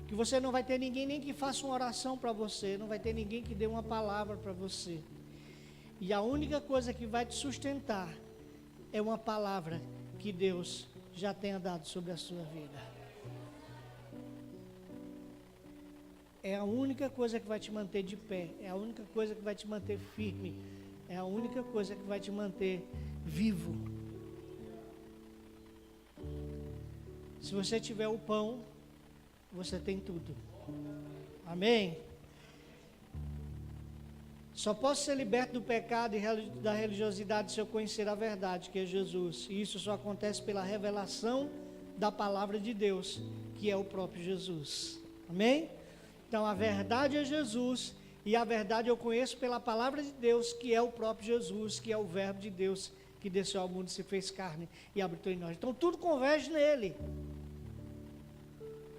que você não vai ter ninguém nem que faça uma oração para você, não vai ter ninguém que dê uma palavra para você. E a única coisa que vai te sustentar é uma palavra que Deus já tenha dado sobre a sua vida. É a única coisa que vai te manter de pé, é a única coisa que vai te manter firme, é a única coisa que vai te manter vivo. Se você tiver o pão, você tem tudo. Amém? Só posso ser liberto do pecado e da religiosidade se eu conhecer a verdade, que é Jesus. E isso só acontece pela revelação da palavra de Deus, que é o próprio Jesus. Amém? Então a verdade é Jesus, e a verdade eu conheço pela palavra de Deus, que é o próprio Jesus, que é o verbo de Deus, que desceu ao mundo e se fez carne e habitou em nós. Então tudo converge nele.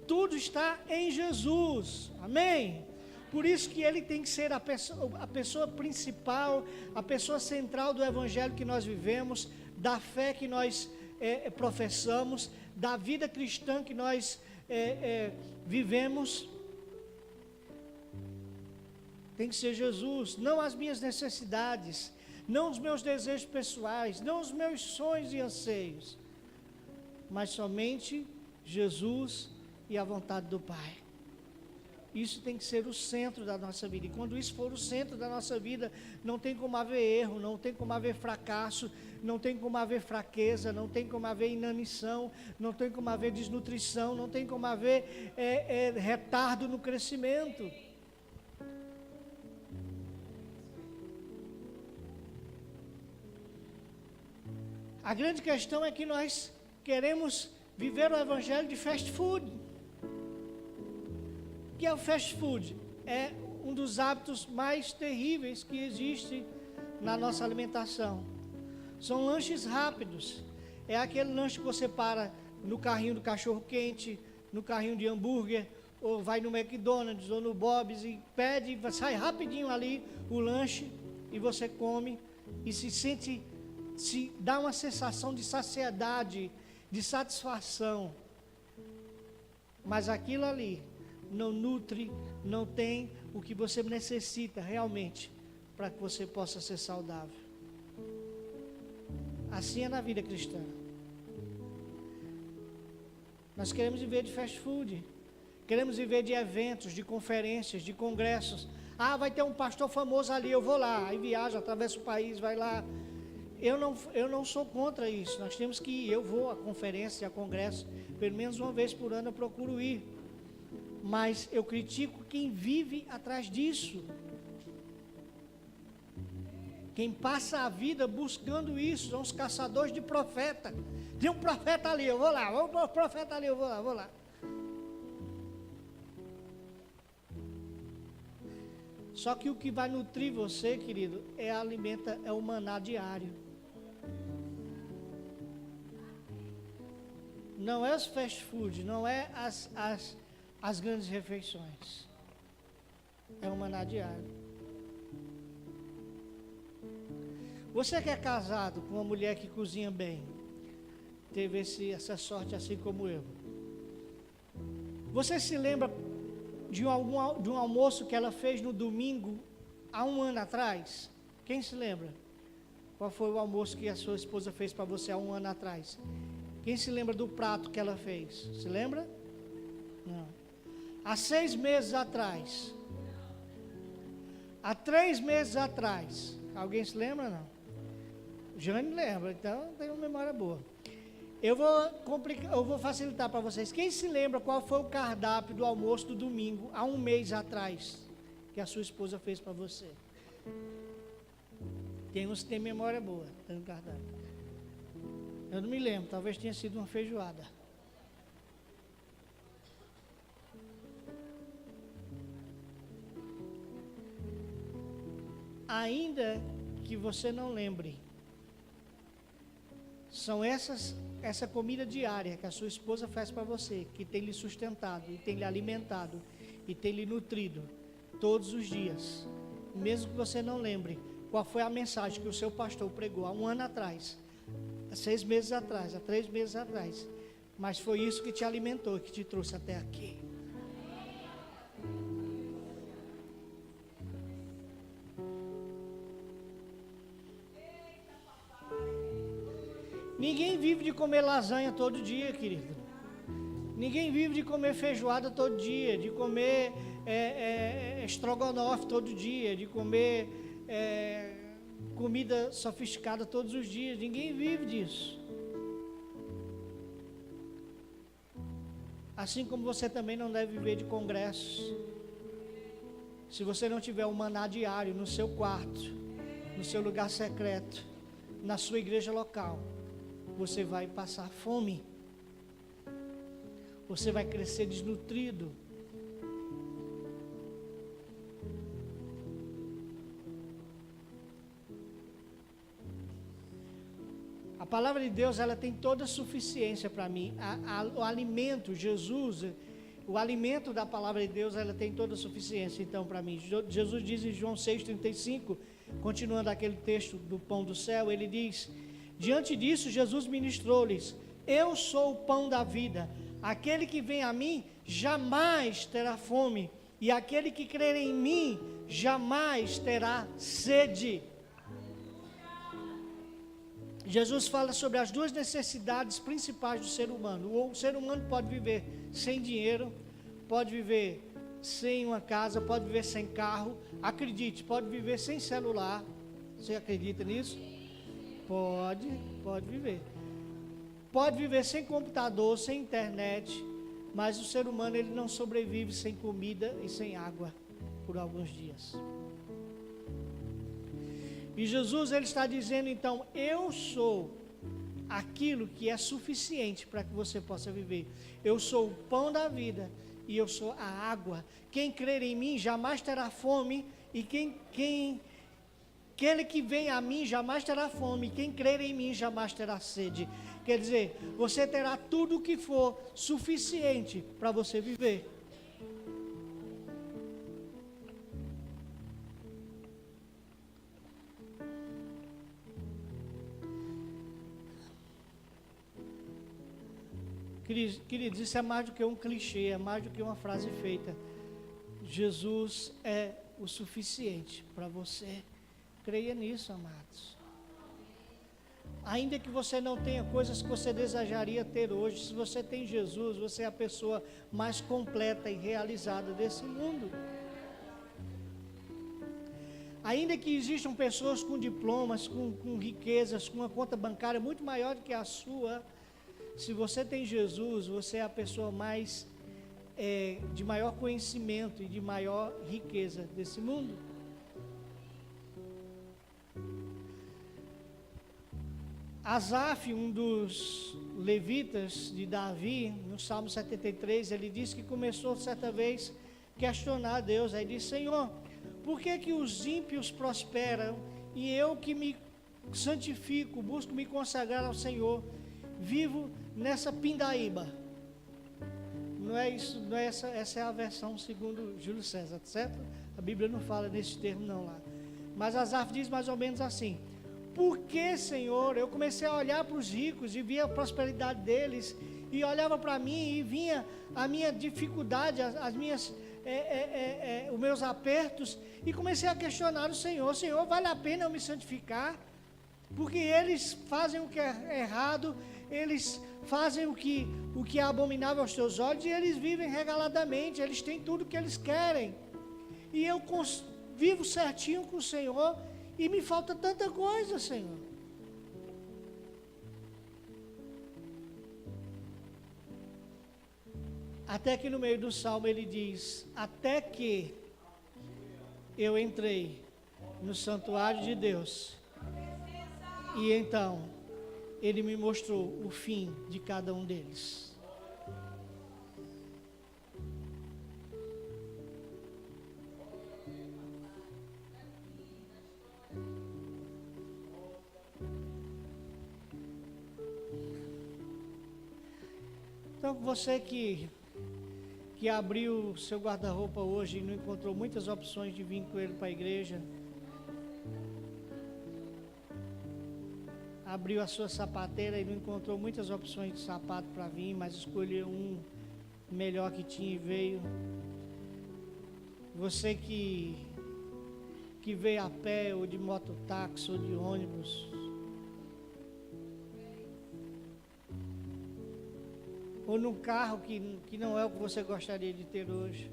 Tudo está em Jesus. Amém? Por isso que ele tem que ser a pessoa principal, a pessoa central do evangelho que nós vivemos, da fé que nós professamos, da vida cristã que nós vivemos. Tem que ser Jesus, não as minhas necessidades, não os meus desejos pessoais, não os meus sonhos e anseios, mas somente Jesus e a vontade do Pai. Isso tem que ser o centro da nossa vida. E quando isso for o centro da nossa vida, não tem como haver erro, não tem como haver fracasso, não tem como haver fraqueza, não tem como haver inanição, não tem como haver desnutrição, não tem como haver retardo no crescimento. A grande questão é que nós queremos viver o evangelho de fast food. O que é o fast food? É um dos hábitos mais terríveis que existe na nossa alimentação. São lanches rápidos. É aquele lanche que você para no carrinho do cachorro quente, no carrinho de hambúrguer, ou vai no McDonald's ou no Bob's e pede, sai rapidinho ali o lanche e você come e se dá uma sensação de saciedade, de satisfação. Mas aquilo ali não nutre, não tem o que você necessita realmente para que você possa ser saudável. Assim é na vida cristã. Nós queremos viver de fast food, queremos viver de eventos, de conferências, de congressos. Ah, vai ter um pastor famoso ali, eu vou lá. Aí viaja, atravessa o país, vai lá. Eu não sou contra isso. Nós temos que ir. Eu vou a conferência, a congresso, pelo menos uma vez por ano eu procuro ir. Mas eu critico quem vive atrás disso. Quem passa a vida buscando isso, são os caçadores de profeta. Tem um profeta ali, eu vou lá. O profeta ali, eu vou lá. Só que o que vai nutrir você, querido, é o maná diário. Não é os fast food, não é as grandes refeições. É o maná diário. Você que é casado com uma mulher que cozinha bem, teve essa sorte assim como eu. Você se lembra de um almoço que ela fez no domingo, há um ano atrás? Quem se lembra? Qual foi o almoço que a sua esposa fez para você há um ano atrás? Quem se lembra do prato que ela fez? Se lembra? Não. Há 6 meses atrás. Há 3 meses atrás. Alguém se lembra, não? Jane lembra, então tem uma memória boa. Eu vou facilitar para vocês. Quem se lembra qual foi o cardápio do almoço do domingo, há um mês atrás, que a sua esposa fez para você? Tem uns que tem memória boa, tem um cardápio. Eu não me lembro, talvez tenha sido uma feijoada. Ainda que você não lembre, são essa comida diária que a sua esposa faz para você, que tem lhe sustentado, e tem lhe alimentado, e tem lhe nutrido todos os dias. Mesmo que você não lembre qual foi a mensagem que o seu pastor pregou há um ano atrás, há 6 meses atrás, há 3 meses atrás, mas foi isso que te alimentou, que te trouxe até aqui. Ninguém vive de comer lasanha todo dia, querido. Ninguém vive de comer feijoada todo dia, de comer estrogonofe todo dia, de comer comida sofisticada todos os dias. Ninguém vive disso. Assim como você também não deve viver de congressos. Se você não tiver um maná diário no seu quarto, no seu lugar secreto, na sua igreja local, você vai passar fome. Você vai crescer desnutrido. A palavra de Deus, ela tem toda a suficiência para mim. O alimento, Jesus, o alimento da palavra de Deus, ela tem toda a suficiência, então, para mim. Jesus diz em João 6,35, continuando aquele texto do pão do céu, ele diz: diante disso, Jesus ministrou-lhes: eu sou o pão da vida. Aquele que vem a mim jamais terá fome, e aquele que crer em mim jamais terá sede. Jesus fala sobre as duas necessidades principais do ser humano. O ser humano pode viver sem dinheiro, pode viver sem uma casa, pode viver sem carro. Acredite, pode viver sem celular. Você acredita nisso? Pode viver. Pode viver sem computador, sem internet, mas o ser humano, ele não sobrevive sem comida e sem água por alguns dias. E Jesus, ele está dizendo então: eu sou aquilo que é suficiente para que você possa viver. Eu sou o pão da vida e eu sou a água. Quem crer em mim jamais terá fome, e aquele que vem a mim jamais terá fome, e quem crer em mim jamais terá sede. Quer dizer, você terá tudo o que for suficiente para você viver. Queridos, isso é mais do que um clichê, é mais do que uma frase feita. Jesus é o suficiente para você. Creia nisso, amados. Ainda que você não tenha coisas que você desejaria ter hoje, se você tem Jesus, você é a pessoa mais completa e realizada desse mundo. Ainda que existam pessoas com diplomas, com riquezas, com uma conta bancária muito maior do que a sua, se você tem Jesus, você é a pessoa mais de maior conhecimento e de maior riqueza desse mundo. Asaf, um dos levitas de Davi, no Salmo 73, ele disse que começou certa vez a questionar a Deus. Aí disse: Senhor, por que os ímpios prosperam e eu que me santifico, busco me consagrar ao Senhor, vivo nessa pindaíba? Não é isso, não é essa é a versão segundo Júlio César, certo? A Bíblia não fala nesse termo não lá. Mas Asaf diz mais ou menos assim: por que, Senhor, eu comecei a olhar para os ricos e via a prosperidade deles, e olhava para mim e vinha a minha dificuldade, as minhas, os meus apertos, e comecei a questionar o Senhor: Senhor, vale a pena eu me santificar? Porque eles fazem o que é errado, eles fazem o que é abominável aos teus olhos, e eles vivem regaladamente, eles têm tudo o que eles querem, e eu vivo certinho com o Senhor, e me falta tanta coisa, Senhor. Até que no meio do salmo ele diz: até que eu entrei no santuário de Deus, e então ele me mostrou o fim de cada um deles. Então, você que abriu seu guarda-roupa hoje e não encontrou muitas opções de vir com ele para a igreja, abriu a sua sapateira e não encontrou muitas opções de sapato para vir, mas escolheu um melhor que tinha e veio. Você que veio a pé, ou de mototáxi, ou de ônibus, ou num carro que não é o que você gostaria de ter hoje.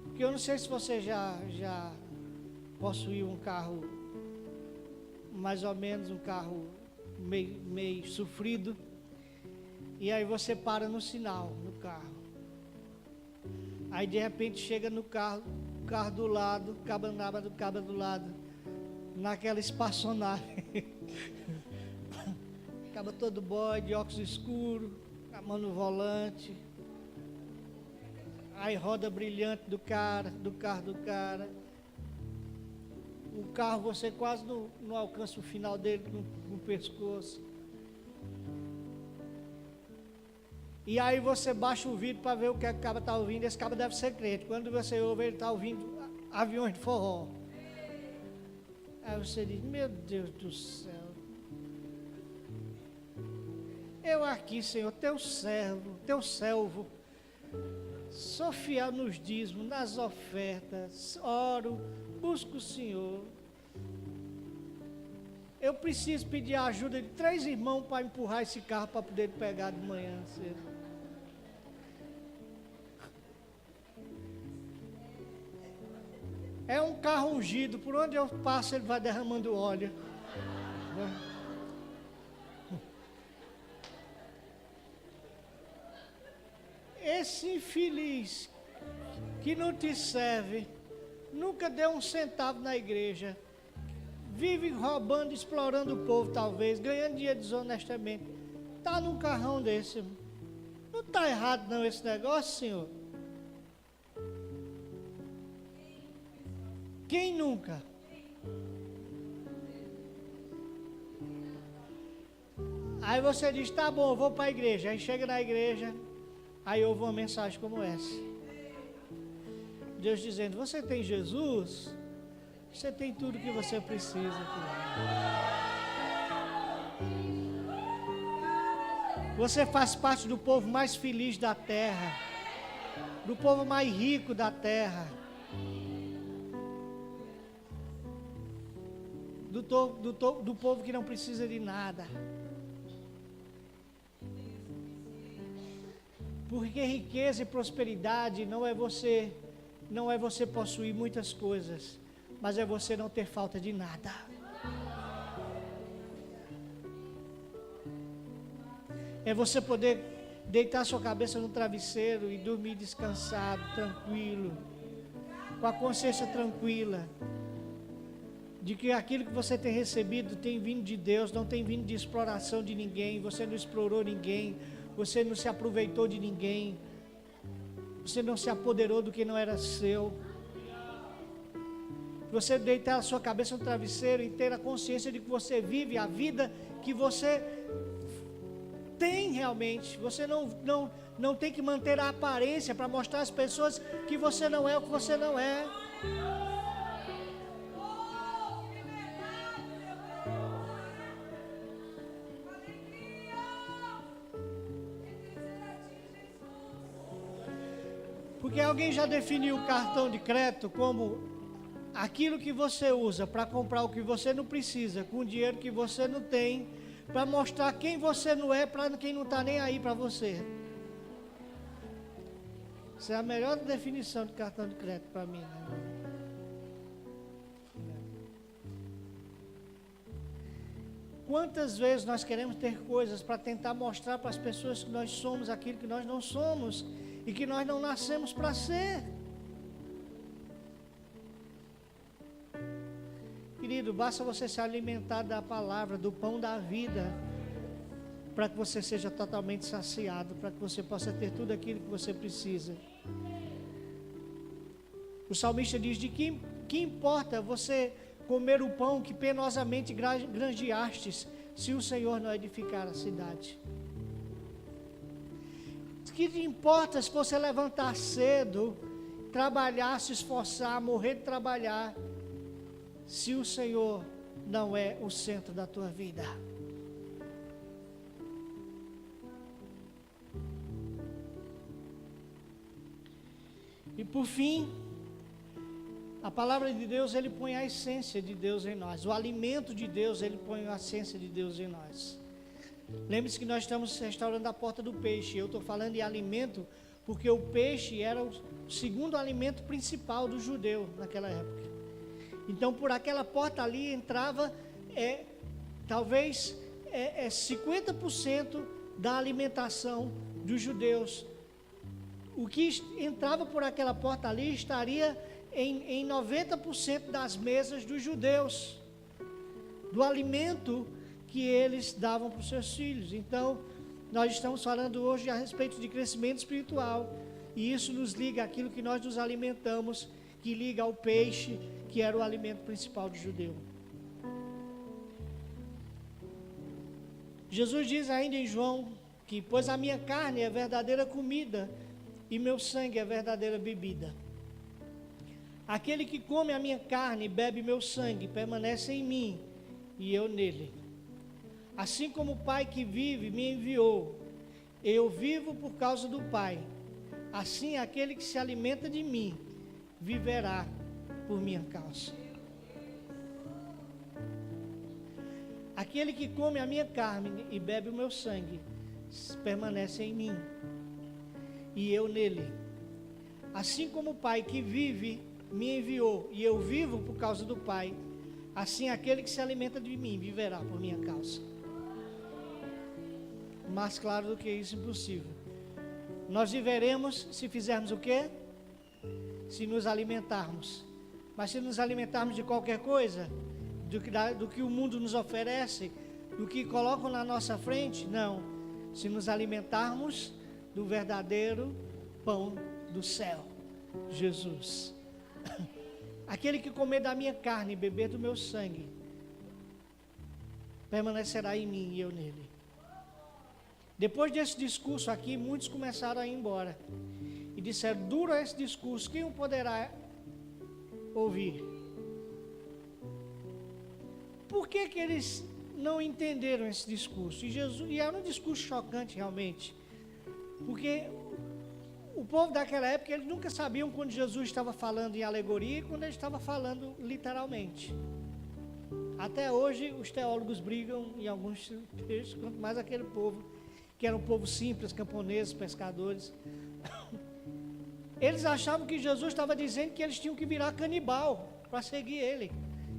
Porque Porque eu não sei se você já possuiu um carro, mais ou menos um carro meio sofrido, e aí você para no sinal, no carro. Aí de repente chega no carro, o carro do lado, caba do lado, naquela espaçonave. Acaba todo bode, óculos escuros, a mão no volante. Aí roda brilhante do carro do cara. O carro você quase não alcança o final dele no pescoço. E aí você baixa o vidro para ver o que o cara está ouvindo. Esse cara deve ser crente. Quando você ouve, ele está ouvindo aviões de forró. Aí você diz, meu Deus do céu. Eu aqui, Senhor, teu servo, sou fiel nos dízimos, nas ofertas, oro, busco o Senhor. Eu preciso pedir a ajuda de 3 irmãos para empurrar esse carro para poder pegar de manhã cedo. É um carro ungido, por onde eu passo ele vai derramando óleo. Esse infeliz que não te serve, nunca deu um centavo na igreja, vive roubando, explorando o povo talvez, ganhando dinheiro desonestamente, está num carrão desse, não está errado não esse negócio, Senhor? Quem nunca? Aí você diz, tá bom, eu vou para a igreja. Aí chega na igreja, aí ouve uma mensagem como essa. Deus dizendo, você tem Jesus? Você tem tudo que você precisa. Você faz parte do povo mais feliz da terra, do povo mais rico da terra, do povo que não precisa de nada. Porque riqueza e prosperidade não é você possuir muitas coisas, mas é você não ter falta de nada. É você poder deitar sua cabeça no travesseiro e dormir descansado, tranquilo, com a consciência tranquila, de que aquilo que você tem recebido tem vindo de Deus, não tem vindo de exploração de ninguém, você não explorou ninguém, você não se aproveitou de ninguém, você não se apoderou do que não era seu. Você deitar a sua cabeça no travesseiro e ter a consciência de que você vive a vida que você tem realmente. Você não tem que manter a aparência para mostrar às pessoas que você não é o que você não é. Porque alguém já definiu o cartão de crédito como aquilo que você usa para comprar o que você não precisa, com o dinheiro que você não tem, para mostrar quem você não é, para quem não está nem aí para você. Essa é a melhor definição de cartão de crédito para mim, né? Quantas vezes nós queremos ter coisas para tentar mostrar para as pessoas que nós somos aquilo que nós não somos e que nós não nascemos para ser. Querido, basta você se alimentar da palavra, do pão da vida, para que você seja totalmente saciado, para que você possa ter tudo aquilo que você precisa. O salmista diz, de que importa você comer o pão que penosamente granjeastes, se o Senhor não edificar a cidade? Que importa se você levantar cedo, trabalhar, se esforçar, morrer de trabalhar, se o Senhor não é o centro da tua vida? E por fim, a palavra de Deus, ele põe a essência de Deus em nós. O alimento de Deus, ele põe a essência de Deus em nós. Lembre-se que nós estamos restaurando a porta do peixe. Eu estou falando em alimento porque o peixe era o segundo alimento principal do judeu naquela época. Então, por aquela porta ali entrava, talvez, 50% da alimentação dos judeus. O que entrava por aquela porta ali estaria em 90% das mesas dos judeus, do alimento que eles davam para os seus filhos. Então, nós estamos falando hoje a respeito de crescimento espiritual, e isso nos liga àquilo que nós nos alimentamos, que liga ao peixe, que era o alimento principal do judeu. Jesus diz ainda em João que, pois a minha carne é verdadeira comida e meu sangue é verdadeira bebida. Aquele que come a minha carne e bebe meu sangue permanece em mim e eu nele. Assim como o Pai que vive me enviou, eu vivo por causa do Pai. Assim aquele que se alimenta de mim viverá por minha causa. Aquele que come a minha carne e bebe o meu sangue permanece em mim e eu nele. Assim como o Pai que vive me enviou e eu vivo por causa do Pai, assim aquele que se alimenta de mim viverá por minha causa. Mais claro do que isso, impossível. Nós viveremos se fizermos o quê? Se nos alimentarmos. Mas se nos alimentarmos de qualquer coisa, do que o mundo nos oferece, do que colocam na nossa frente, não. Se nos alimentarmos do verdadeiro pão do céu, Jesus. Aquele que comer da minha carne e beber do meu sangue, permanecerá em mim e eu nele. Depois desse discurso aqui, muitos começaram a ir embora. E disseram, duro é esse discurso, quem o poderá ouvir? Por que eles não entenderam esse discurso? E era um discurso chocante realmente. Porque o povo daquela época, eles nunca sabiam quando Jesus estava falando em alegoria e quando ele estava falando literalmente. Até hoje, os teólogos brigam em alguns textos, quanto mais aquele povo, que era um povo simples, camponeses, pescadores. Eles achavam que Jesus estava dizendo que eles tinham que virar canibal para seguir ele.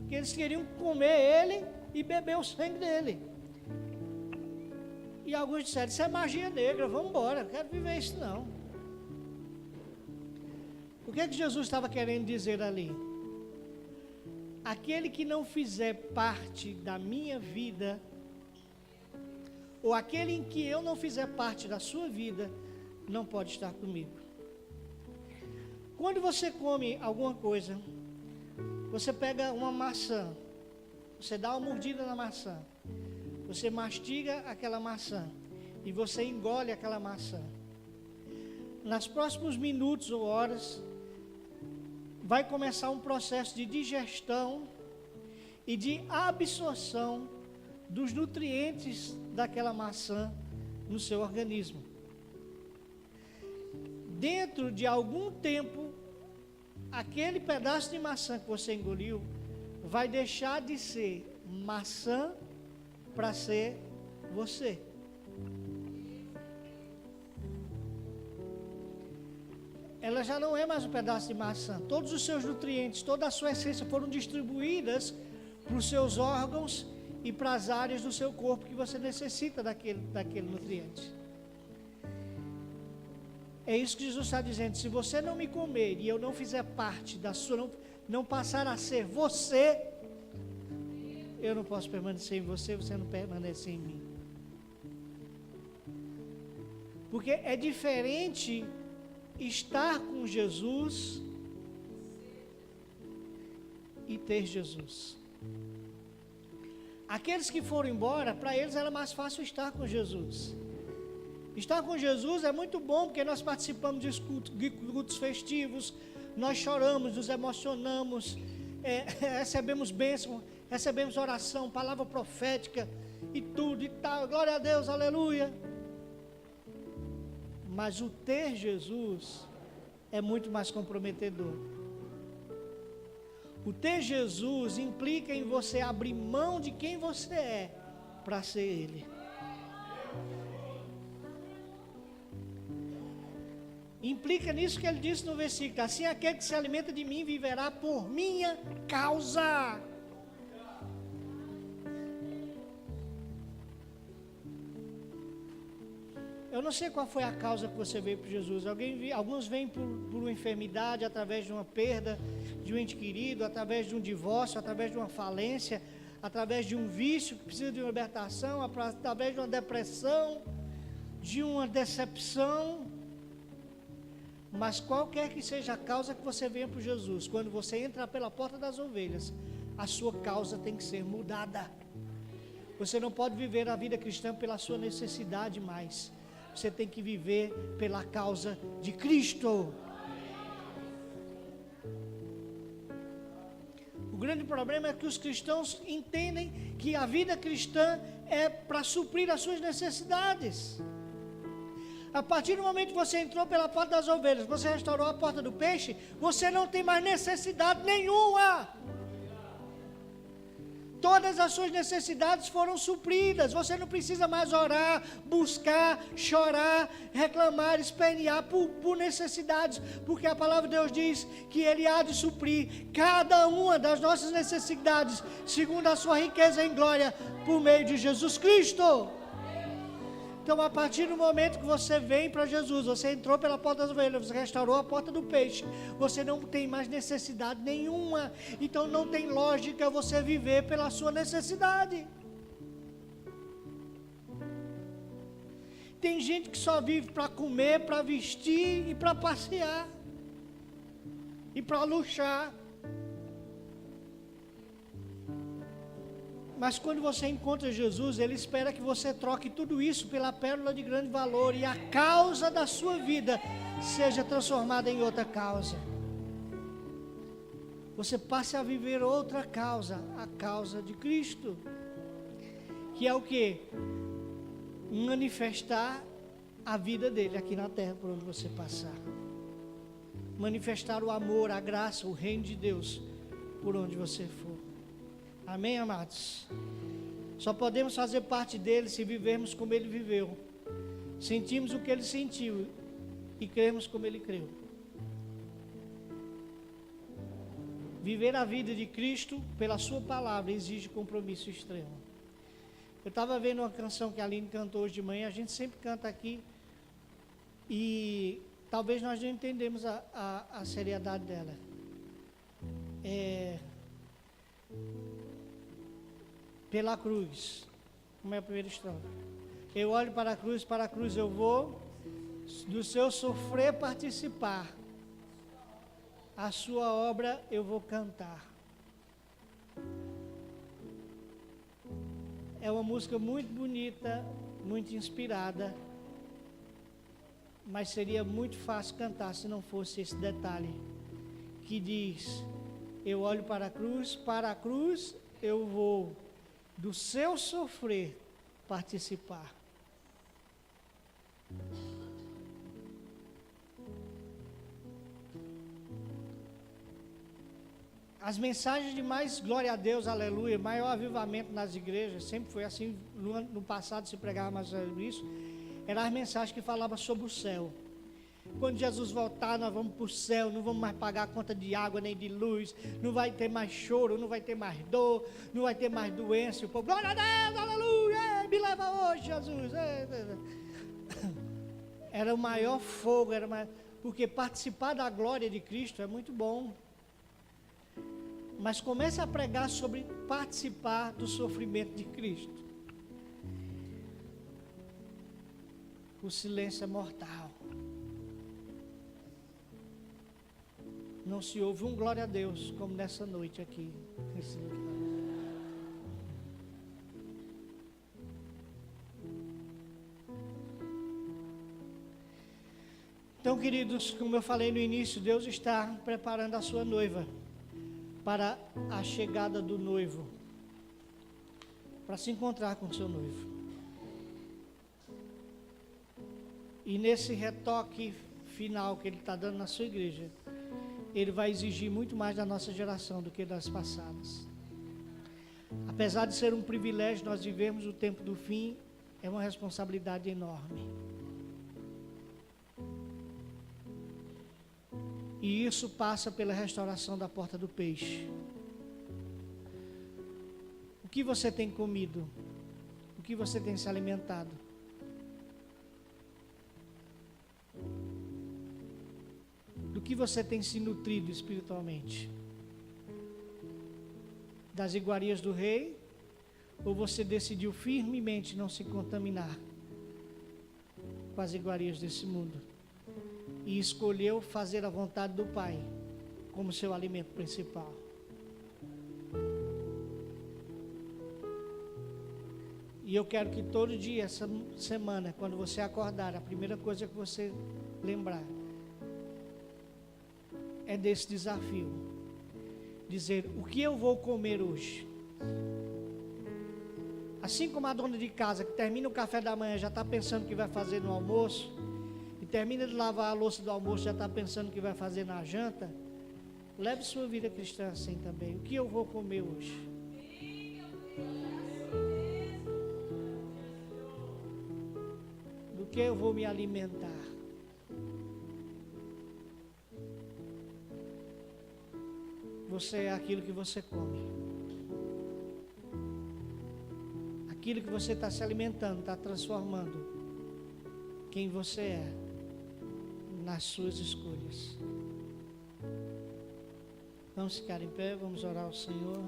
Que eles queriam comer ele e beber o sangue dele. E alguns disseram, isso é magia negra, vamos embora, não quero viver isso não. O que Jesus estava querendo dizer ali? Aquele que não fizer parte da minha vida, ou aquele em que eu não fizer parte da sua vida, não pode estar comigo. Quando você come alguma coisa, você pega uma maçã, você dá uma mordida na maçã, você mastiga aquela maçã e você engole aquela maçã. Nos próximos minutos ou horas, vai começar um processo de digestão e de absorção dos nutrientes daquela maçã no seu organismo. Dentro de algum tempo, aquele pedaço de maçã que você engoliu vai deixar de ser maçã para ser você. Ela já não é mais um pedaço de maçã. Todos os seus nutrientes, toda a sua essência foram distribuídas para os seus órgãos e para as áreas do seu corpo que você necessita daquele nutriente. É isso que Jesus está dizendo. Se você não me comer e eu não fizer parte da sua, não passar a ser você, eu não posso permanecer em você, você não permanece em mim. Porque é diferente estar com Jesus e ter Jesus. Aqueles que foram embora, para eles era mais fácil estar com Jesus. Estar com Jesus é muito bom, porque nós participamos de cultos festivos, nós choramos, nos emocionamos, recebemos bênção, recebemos oração, palavra profética e tudo e tal, glória a Deus, aleluia. Mas o ter Jesus é muito mais comprometedor. O ter Jesus implica em você abrir mão de quem você é para ser Ele. Implica nisso que ele disse no versículo: assim aquele que se alimenta de mim viverá por minha causa. Eu não sei qual foi a causa que você veio para Jesus. Alguns vêm por uma enfermidade, através de uma perda de um ente querido, através de um divórcio, através de uma falência, através de um vício que precisa de uma libertação, através de uma depressão, de uma decepção. Mas qualquer que seja a causa que você venha para Jesus, quando você entrar pela porta das ovelhas, a sua causa tem que ser mudada. Você não pode viver a vida cristã pela sua necessidade mais. Você tem que viver pela causa de Cristo. O grande problema é que os cristãos entendem que a vida cristã é para suprir as suas necessidades. A partir do momento que você entrou pela porta das ovelhas, você restaurou a porta do peixe, você não tem mais necessidade nenhuma. Todas as suas necessidades foram supridas. Você não precisa mais orar, buscar, chorar, reclamar, espernear por necessidades, porque a palavra de Deus diz que Ele há de suprir cada uma das nossas necessidades, segundo a sua riqueza em glória, por meio de Jesus Cristo. Então, a partir do momento que você vem para Jesus, você entrou pela porta das ovelhas, você restaurou a porta do peixe, você não tem mais necessidade nenhuma. Então, não tem lógica você viver pela sua necessidade. Tem gente que só vive para comer, para vestir e para passear. E para luxar. Mas quando você encontra Jesus, Ele espera que você troque tudo isso pela pérola de grande valor e a causa da sua vida seja transformada em outra causa. Você passe a viver outra causa, a causa de Cristo. Que é o quê? Manifestar a vida dele aqui na terra por onde você passar. Manifestar o amor, a graça, o reino de Deus por onde você for. Amém, amados? Só podemos fazer parte dele se vivermos como ele viveu, sentimos o que ele sentiu e cremos como ele creu. Viver a vida de Cristo pela sua palavra exige compromisso extremo. Eu estava vendo uma canção que a Aline cantou hoje de manhã, a gente sempre canta aqui, e talvez nós não entendemos a seriedade dela. Pela cruz, como é a primeira estrofe. Eu olho para a cruz eu vou, do seu sofrer participar, a sua obra eu vou cantar. É uma música muito bonita, muito inspirada, mas seria muito fácil cantar se não fosse esse detalhe, que diz, eu olho para a cruz eu vou, do seu sofrer participar. As mensagens de mais glória a Deus, aleluia, maior avivamento nas igrejas, sempre foi assim, no passado se pregava mais sobre isso, eram as mensagens que falavam sobre o céu. Quando Jesus voltar, nós vamos para o céu, não vamos mais pagar a conta de água nem de luz, não vai ter mais choro, não vai ter mais dor, não vai ter mais doença. O povo, glória a Deus, aleluia, me leva hoje, Jesus. Era o maior fogo, porque participar da glória de Cristo é muito bom. Mas comece a pregar sobre participar do sofrimento de Cristo. O silêncio é mortal. Não se ouve um glória a Deus, como nessa noite aqui. Então, queridos, como eu falei no início, Deus está preparando a sua noiva para a chegada do noivo, para se encontrar com o seu noivo. E nesse retoque final que Ele está dando na sua igreja, Ele vai exigir muito mais da nossa geração do que das passadas. Apesar de ser um privilégio nós vivemos o tempo do fim, é uma responsabilidade enorme. E isso passa pela restauração da porta do peixe. O que você tem comido? O que você tem se alimentado? Do que você tem se nutrido espiritualmente? Das iguarias do rei? Ou você decidiu firmemente não se contaminar com as iguarias desse mundo? E escolheu fazer a vontade do Pai como seu alimento principal? E eu quero que todo dia, essa semana, quando você acordar, a primeira coisa que você lembrar é desse desafio. Dizer, o que eu vou comer hoje? Assim como a dona de casa que termina o café da manhã já está pensando o que vai fazer no almoço, e termina de lavar a louça do almoço já está pensando o que vai fazer na janta, leve sua vida cristã assim também. O que eu vou comer hoje? Do que eu vou me alimentar? Você é aquilo que você come. Aquilo que você está se alimentando, está transformando quem você é nas suas escolhas. Vamos ficar em pé, vamos orar ao Senhor.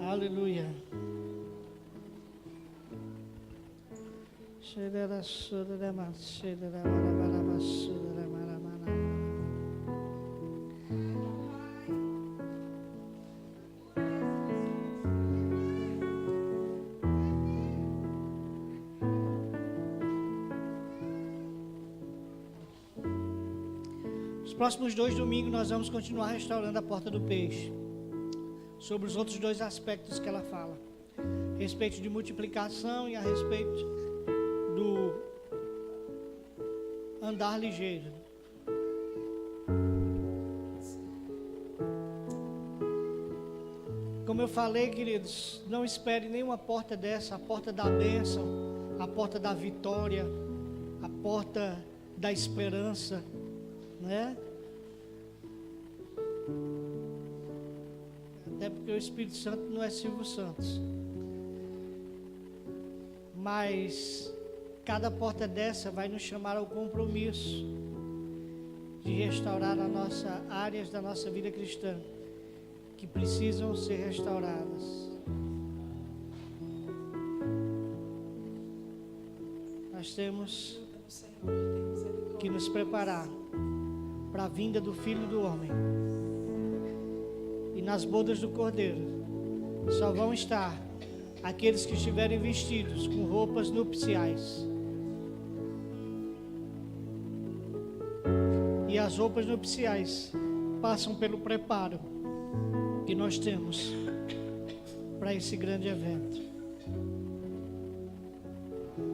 Aleluia. Os próximos 2 domingos nós vamos continuar restaurando a porta do peixe. Sobre os outros 2 aspectos que ela fala. A respeito de multiplicação e a respeito do andar ligeiro. Como eu falei, queridos, não espere nenhuma porta dessa, a porta da bênção, a porta da vitória, a porta da esperança, né? Até porque o Espírito Santo não é Silvio Santos. Mas cada porta dessa vai nos chamar ao compromisso de restaurar as nossas áreas da nossa vida cristã que precisam ser restauradas. Nós temos que nos preparar para a vinda do Filho do Homem. E nas bodas do Cordeiro só vão estar aqueles que estiverem vestidos com roupas nupciais. E as roupas nupciais passam pelo preparo que nós temos para esse grande evento.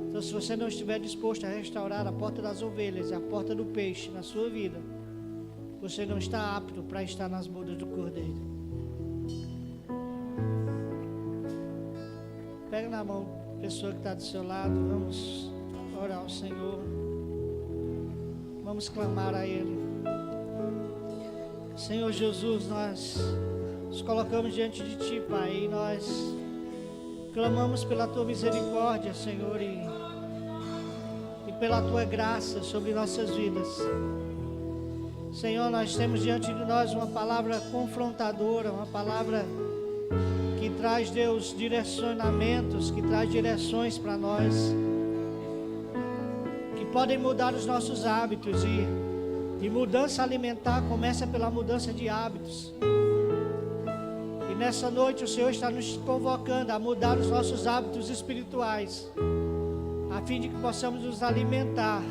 Então, se você não estiver disposto a restaurar a porta das ovelhas e a porta do peixe na sua vida, você não está apto para estar nas bodas do Cordeiro. Pega na mão a pessoa que está do seu lado, vamos orar ao Senhor, vamos clamar a Ele. Senhor Jesus, nós nos colocamos diante de Ti, Pai, e nós clamamos pela Tua misericórdia, Senhor, e pela Tua graça sobre nossas vidas. Senhor, nós temos diante de nós uma palavra confrontadora, uma palavra que traz, Deus, direcionamentos, que traz direções para nós, que podem mudar os nossos hábitos, e mudança alimentar começa pela mudança de hábitos. E nessa noite o Senhor está nos convocando a mudar os nossos hábitos espirituais, a fim de que possamos nos alimentar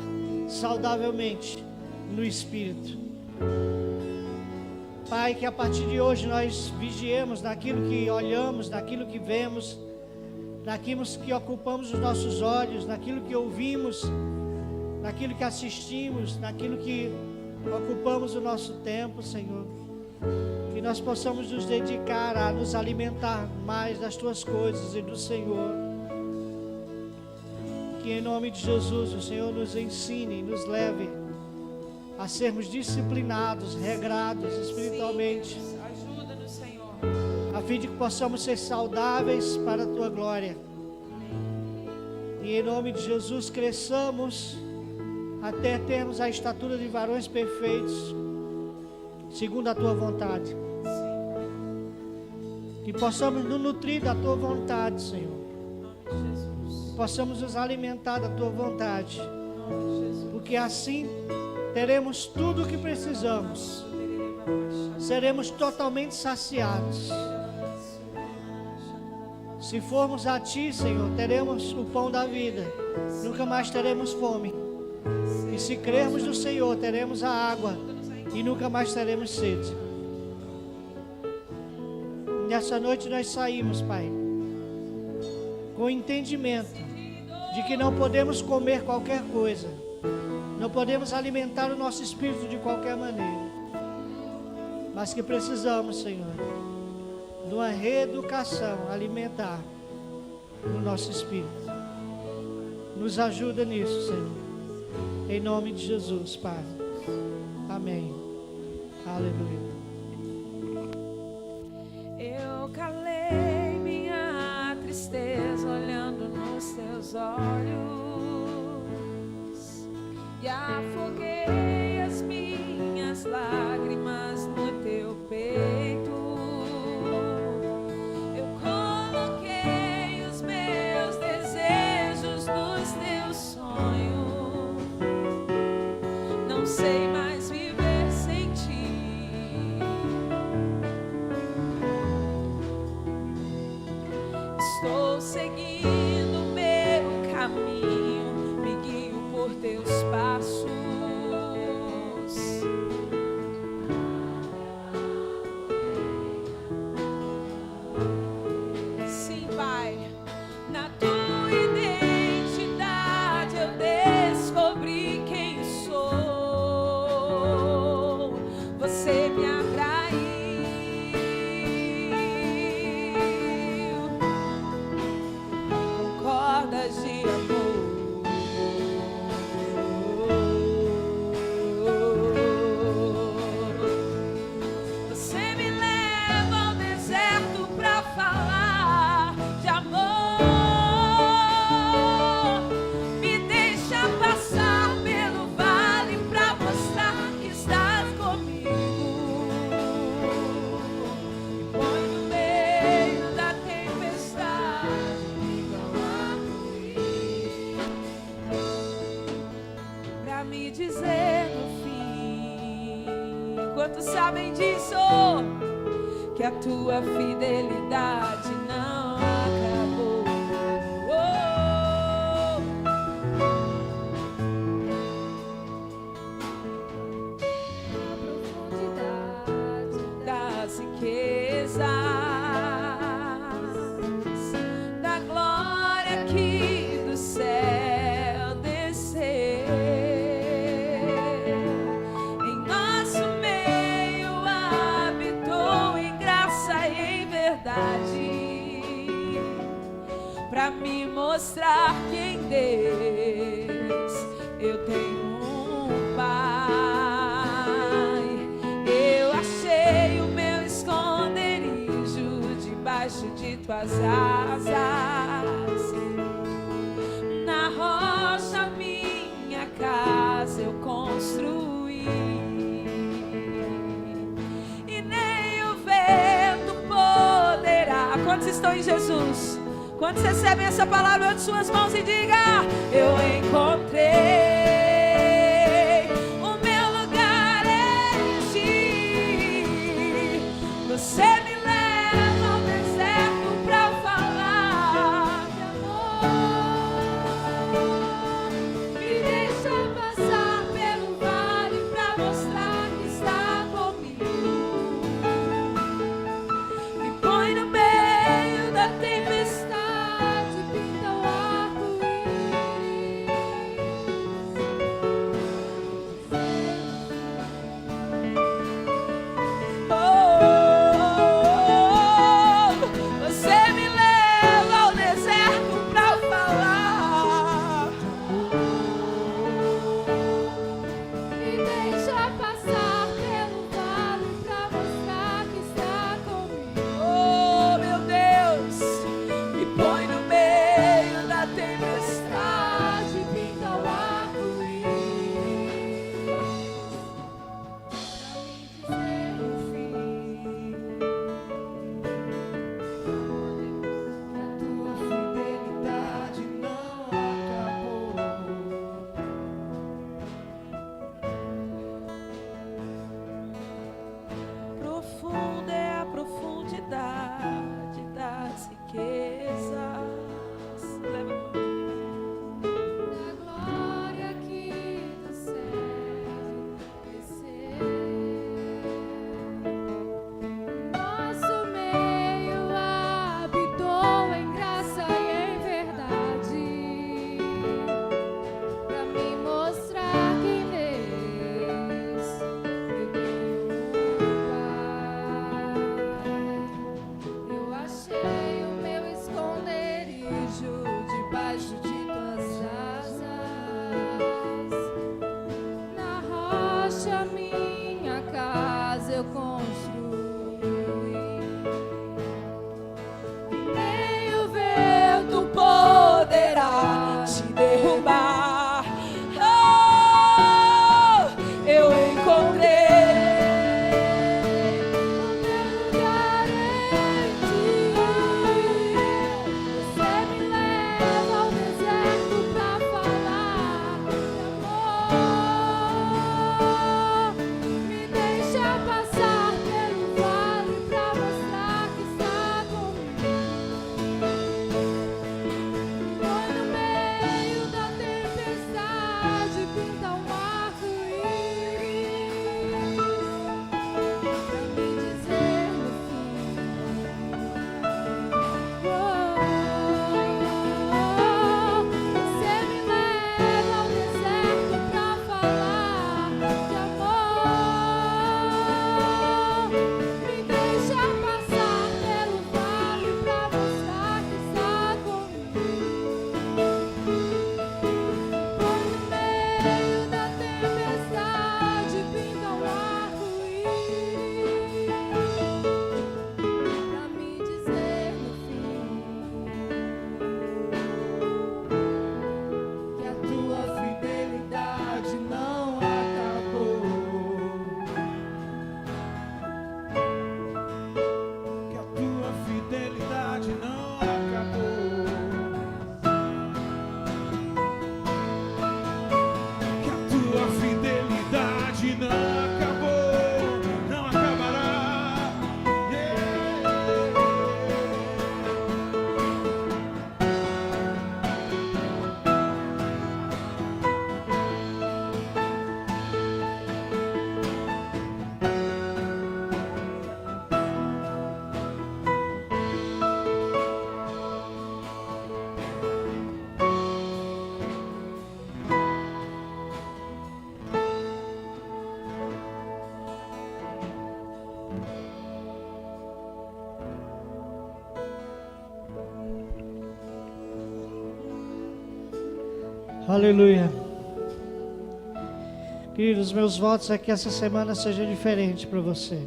saudavelmente no Espírito. Pai, que a partir de hoje nós vigiemos naquilo que olhamos, naquilo que vemos, naquilo que ocupamos os nossos olhos, naquilo que ouvimos, naquilo que assistimos, naquilo que ocupamos o nosso tempo, Senhor. Que nós possamos nos dedicar a nos alimentar mais das Tuas coisas e do Senhor. Que em nome de Jesus o Senhor nos ensine, nos leve a sermos disciplinados, regrados espiritualmente, Ajuda-nos, Senhor. a fim de que possamos ser saudáveis para a Tua glória. E em nome de Jesus cresçamos até termos a estatura de varões perfeitos, segundo a Tua vontade. Que possamos nos nutrir da Tua vontade, Senhor. Possamos nos alimentar da Tua vontade. Porque assim teremos tudo o que precisamos. Seremos totalmente saciados. Se formos a Ti, Senhor, teremos o pão da vida. Nunca mais teremos fome. E se crermos no Senhor, teremos a água. E nunca mais teremos sede. Nessa noite nós saímos, Pai, com o entendimento de que não podemos comer qualquer coisa. Não podemos alimentar o nosso espírito de qualquer maneira. Mas que precisamos, Senhor, de uma reeducação alimentar no nosso espírito. Nos ajuda nisso, Senhor. Em nome de Jesus, Pai. Amém. Aleluia. Eu calei minha tristeza olhando nos teus olhos e afoguei as minhas lágrimas no teu peito. Eu coloquei os meus desejos nos teus sonhos. Não sei mais viver sem ti. Estou seguindo o meu caminho, me guio por teus passos. Sim, Pai, na tua identidade eu descobri quem sou. Você me atraiu com cordas de amor. Você me leva ao deserto pra falar de amor. Me deixa passar pelo vale pra mostrar que estás comigo. Me põe no meio da tempestade, igual arco-íris, pra me dizer no fim, quantos sabem disso, que a tua fidelidade não acabou. Na profundidade das riquezas, da glória que do céu desceu, em nosso meio habitou em graça e em verdade, pra me mostrar que em Deus eu tenho um Pai. Eu achei o meu esconderijo debaixo de tuas asas. Na rocha minha casa eu construí, e nem o vento poderá. Quantos estão em Jesus? Quantos recebem essa palavra de suas mãos e diga: eu encontrei o meu lugar em ti. Você me leva ao deserto pra falar de amor. Me deixa passar pelo vale pra mostrar que está comigo. Me põe no meio da tempestade, pinta o arco-íris. Aleluia. Queridos, meus votos é que essa semana seja diferente para você.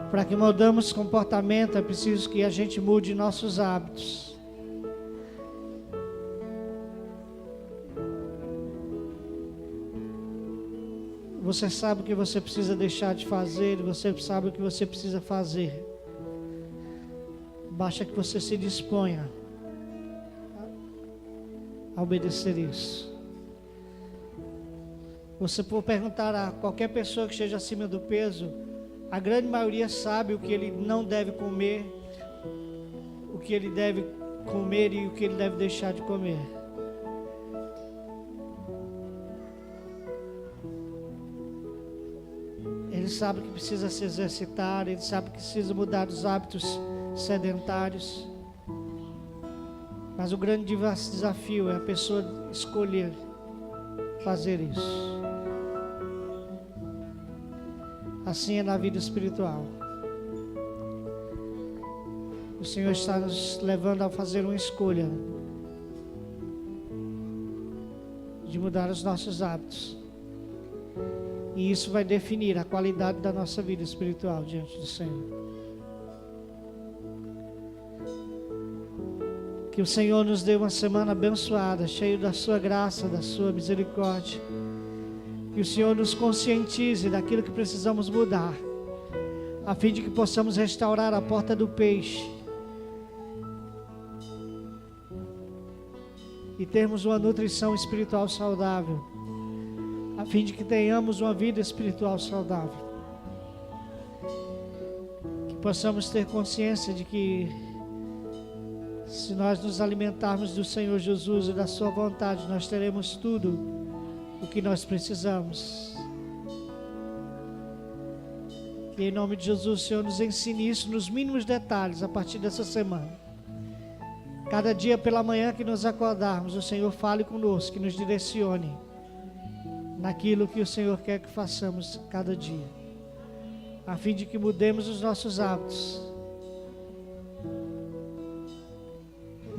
Para que mudamos comportamento, é preciso que a gente mude nossos hábitos. Você sabe o que você precisa deixar de fazer, você sabe o que você precisa fazer. Basta que você se disponha a obedecer isso. Você for perguntar a qualquer pessoa que esteja acima do peso, a grande maioria sabe o que ele não deve comer, o que ele deve comer e o que ele deve deixar de comer. Ele sabe que precisa se exercitar, ele sabe que precisa mudar os hábitos sedentários. Mas o grande desafio é a pessoa escolher fazer isso. Assim é na vida espiritual. O Senhor está nos levando a fazer uma escolha de mudar os nossos hábitos. E isso vai definir a qualidade da nossa vida espiritual diante do Senhor. Que o Senhor nos dê uma semana abençoada, cheia da sua graça, da sua misericórdia. Que o Senhor nos conscientize daquilo que precisamos mudar, a fim de que possamos restaurar a porta do peixe e termos uma nutrição espiritual saudável, a fim de que tenhamos uma vida espiritual saudável. Que possamos ter consciência de que se nós nos alimentarmos do Senhor Jesus e da sua vontade, nós teremos tudo o que nós precisamos. Que em nome de Jesus o Senhor nos ensine isso nos mínimos detalhes a partir dessa semana. Cada dia pela manhã que nos acordarmos, o Senhor fale conosco, que nos direcione naquilo que o Senhor quer que façamos cada dia, a fim de que mudemos os nossos hábitos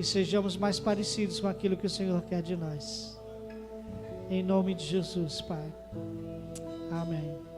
e sejamos mais parecidos com aquilo que o Senhor quer de nós. Em nome de Jesus, Pai. Amém.